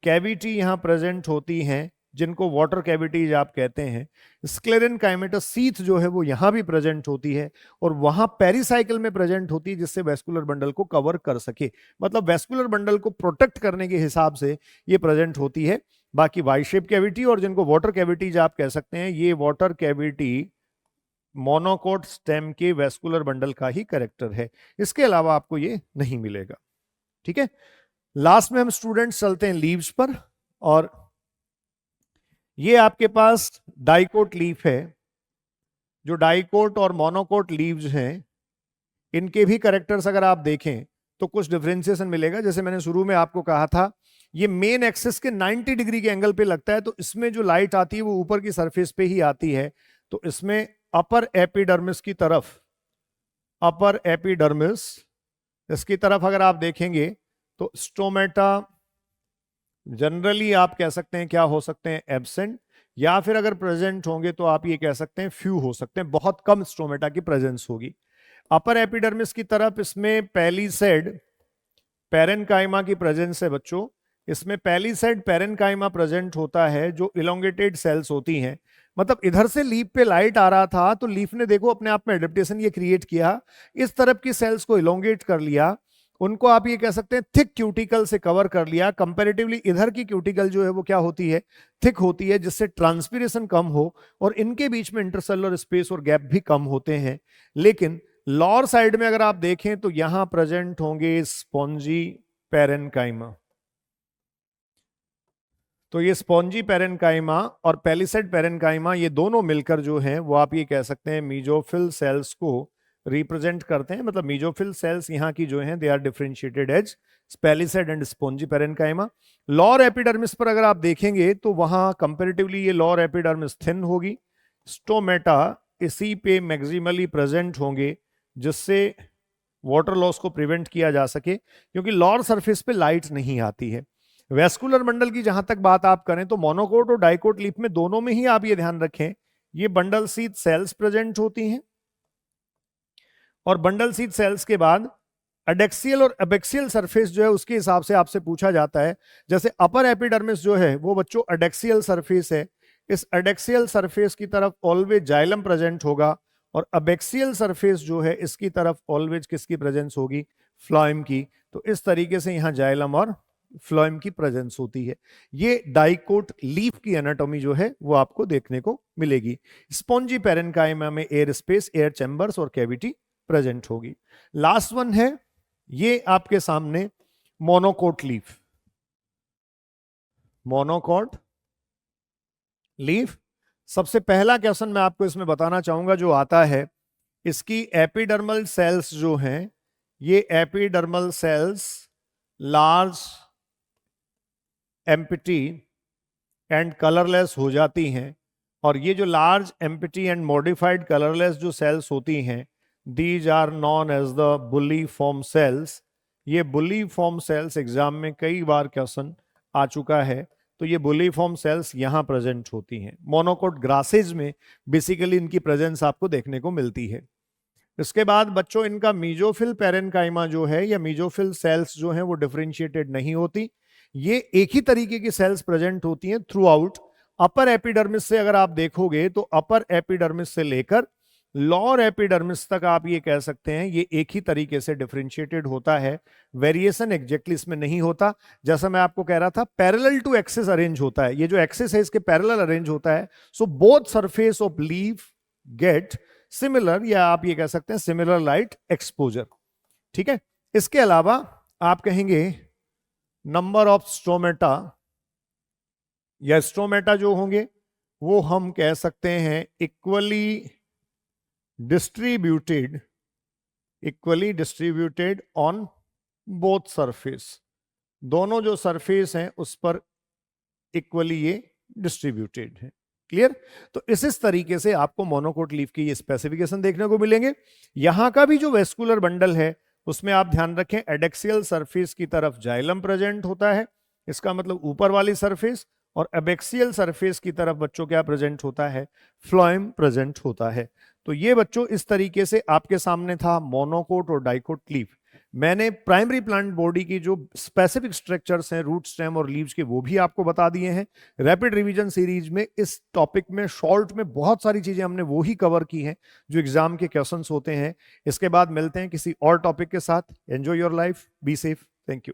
कैविटी यहां प्रेजेंट होती हैं जिनको वाटर कैविटीज आप कहते हैं। स्क्लेरेनकाइमेटस सीथ जो है वो यहां भी प्रेजेंट होती है और वहां पेरिसाइकिल में प्रेजेंट होती है जिससे वेस्कुलर बंडल को कवर कर सके, मतलब वेस्कुलर बंडल को प्रोटेक्ट करने के हिसाब से ये प्रेजेंट होती है। बाकी वाई शेप कैविटी और जिनको वाटर कैविटीज आप कह सकते हैं, ये वाटर कैविटी मोनोकोट स्टेम के वेस्कुलर बंडल का ही कैरेक्टर है, इसके अलावा आपको ये नहीं मिलेगा। ठीक है? लास्ट में हम स्टूडेंट्स चलते हैं लीव्स पर, और ये आपके पास डाइकोट लीफ है। जो डाइकोट और मोनोकोट लीव्स हैं इनके भी कैरेक्टर्स अगर आप देखें तो कुछ डिफरेंशिएशन मिलेगा। जैसे मैंने शुरू में आपको कहा था ये मेन एक्सिस के 90 डिग्री के एंगल पे लगता है, तो इसमें जो लाइट आती है वो ऊपर की सरफेस पे ही आती है। तो इसमें अपर एपिडर्मिस की तरफ, अपर एपिडर्मिस इसकी तरफ अगर आप देखेंगे तो स्टोमेटा जनरली आप कह सकते हैं क्या हो सकते हैं, एब्सेंट, या फिर अगर प्रेजेंट होंगे तो आप ये कह सकते हैं फ्यू हो सकते हैं, बहुत कम स्टोमेटा की प्रेजेंस होगी। अपर एपिडर्मिस की तरफ इसमें पैलिसेड पेरेनकाइमा की प्रेजेंस है बच्चों। इसमें पैलिसेड पेरेनकाइमा प्रेजेंट होता है जो इलोंगेटेड सेल्स होती हैं। मतलब इधर से लीफ पे लाइट आ रहा था तो लीफ ने देखो अपने आप में एडेप्टेशन ये क्रिएट किया, इस तरफ की सेल्स को इलोंगेट कर लिया, उनको आप ये कह सकते हैं थिक क्यूटिकल से कवर कर लिया। कंपैरेटिवली इधर की क्यूटिकल जो है वो क्या होती है, थिक होती है, जिससे ट्रांसपीरेशन कम हो और इनके बीच में इंटरसेलुलर स्पेस और गैप भी कम होते हैं। लेकिन लोअर साइड में अगर आप देखें तो यहां प्रेजेंट होंगे स्पॉन्जी पेरेनकाइमा। तो ये स्पॉन्जी पेरेनकाइमा और पैलिसेड पेरेनकाइमा ये दोनों मिलकर जो हैं वो आप ये कह सकते हैं मीजोफिल सेल्स को रिप्रेजेंट करते हैं। मतलब मीजोफिल सेल्स यहाँ की जो हैं they are differentiated as palisade and spongy parenchyma. Lower epidermis पर अगर आप देखेंगे तो वहां कंपैरेटिवली ये लोअर एपिडर्मिस थिन होगी, स्टोमेटा इसी पे मैक्सिमली प्रेजेंट होंगे जिससे वाटर लॉस को प्रिवेंट किया जा सके, क्योंकि लोअर सरफेस पे लाइट नहीं आती है। वेस्कुलर बंडल की जहां तक बात आप करें तो मोनोकोट और डाइकोट लीफ में दोनों में ही आप ये ध्यान रखें ये बंडल सीथ सेल्स प्रेजेंट होती हैं, और बंडल सीथ सेल्स के बाद एडेक्सियल और एबेक्सियल सरफेस जो है उसके हिसाब से आपसे पूछा जाता है। जैसे अपर एपिडर्मिस जो है वो बच्चों एडेक्सियल सरफेस है, इस एडेक्सियल सरफेस की तरफ ऑलवेज जाइलम प्रेजेंट होगा, और एबेक्सियल सरफेस जो है इसकी तरफ ऑलवेज किसकी प्रेजेंस होगी, फ्लोएम की। तो इस तरीके से यहां जाइलम और फ्लोएम की प्रेजेंस होती है। ये डाइकोट लीफ की एनाटॉमी जो है वो आपको देखने को मिलेगी। स्पॉन्जी पेरेनकाइमा में एयर स्पेस, एयर चैम्बर्स और कैविटी प्रेजेंट होगी। लास्ट वन है ये आपके सामने मोनोकोट लीफ, मोनोकोट लीफ। सबसे पहला क्वेश्चन मैं आपको इसमें बताना चाहूंगा जो आता है, इसकी एपिडर्मल सेल्स जो हैं, ये epidermal cells large, empty and colourless हो जाती हैं। और ये जो large, empty and modified colourless जो सेल्स होती हैं, these are known as the bulliform cells. ये बुली फॉर्म सेल्स एग्जाम में कई बार क्वेश्चन आ चुका है। तो ये बुली फॉर्म सेल्स यहां प्रेजेंट होती हैं। मोनोकोट ग्रासेज में बेसिकली इनकी प्रेजेंस आपको देखने को मिलती है। इसके बाद बच्चों इनका मीजोफिल पेरेन्काइमा जो है या मीजोफिल सेल्स जो है वो डिफरेंशिएटेड नहीं होती। ये एक ही तरीके की सेल्स प्रेजेंट होती हैं थ्रू आउट। अपर एपिडर्मिस से अगर आप देखोगे तो अपर एपिडर्मिस से लेकर लोअर एपिडर्मिस तक आप ये कह सकते हैं ये एक ही तरीके से डिफरेंशिएटेड होता है। वेरिएशन एग्जैक्टली इसमें नहीं होता। जैसा मैं आपको कह रहा था, पैरेलल टू एक्सिस अरेंज होता है। ये जो एक्सिस है इसके पैरेलल अरेंज होता है। So both surface of leaf get similar, या आप ये कह सकते हैं सिमिलर लाइट एक्सपोजर। ठीक है। इसके अलावा आप कहेंगे नंबर ऑफ स्टोमेटा, या स्टोमेटा जो होंगे वो हम कह सकते हैं equally distributed on both surface. दोनों जो सरफेस हैं उस पर इक्वली ये डिस्ट्रीब्यूटेड है। क्लियर। तो इस तरीके से आपको मोनोकोट लीफ की ये स्पेसिफिकेशन देखने को मिलेंगे। यहां का भी जो वेस्कुलर बंडल है उसमें आप ध्यान रखें, एडेक्सियल सरफेस की तरफ जाइलम प्रेजेंट होता है, इसका मतलब ऊपर वाली सरफेस, और एबेक्सियल सरफेस की तरफ बच्चों क्या प्रेजेंट होता है, फ्लोएम प्रेजेंट होता है। तो ये बच्चों इस तरीके से आपके सामने था मोनोकोट और डाइकोट लीफ। मैंने प्राइमरी प्लांट बॉडी की जो स्पेसिफिक स्ट्रक्चर्स हैं रूट, स्टेम और लीव्स के, वो भी आपको बता दिए हैं। रैपिड रिवीजन सीरीज में इस टॉपिक में शॉर्ट में बहुत सारी चीजें हमने वो ही कवर की हैं जो एग्जाम के क्वेश्चंस होते हैं। इसके बाद मिलते हैं किसी और टॉपिक के साथ। Enjoy your life, be safe, thank you.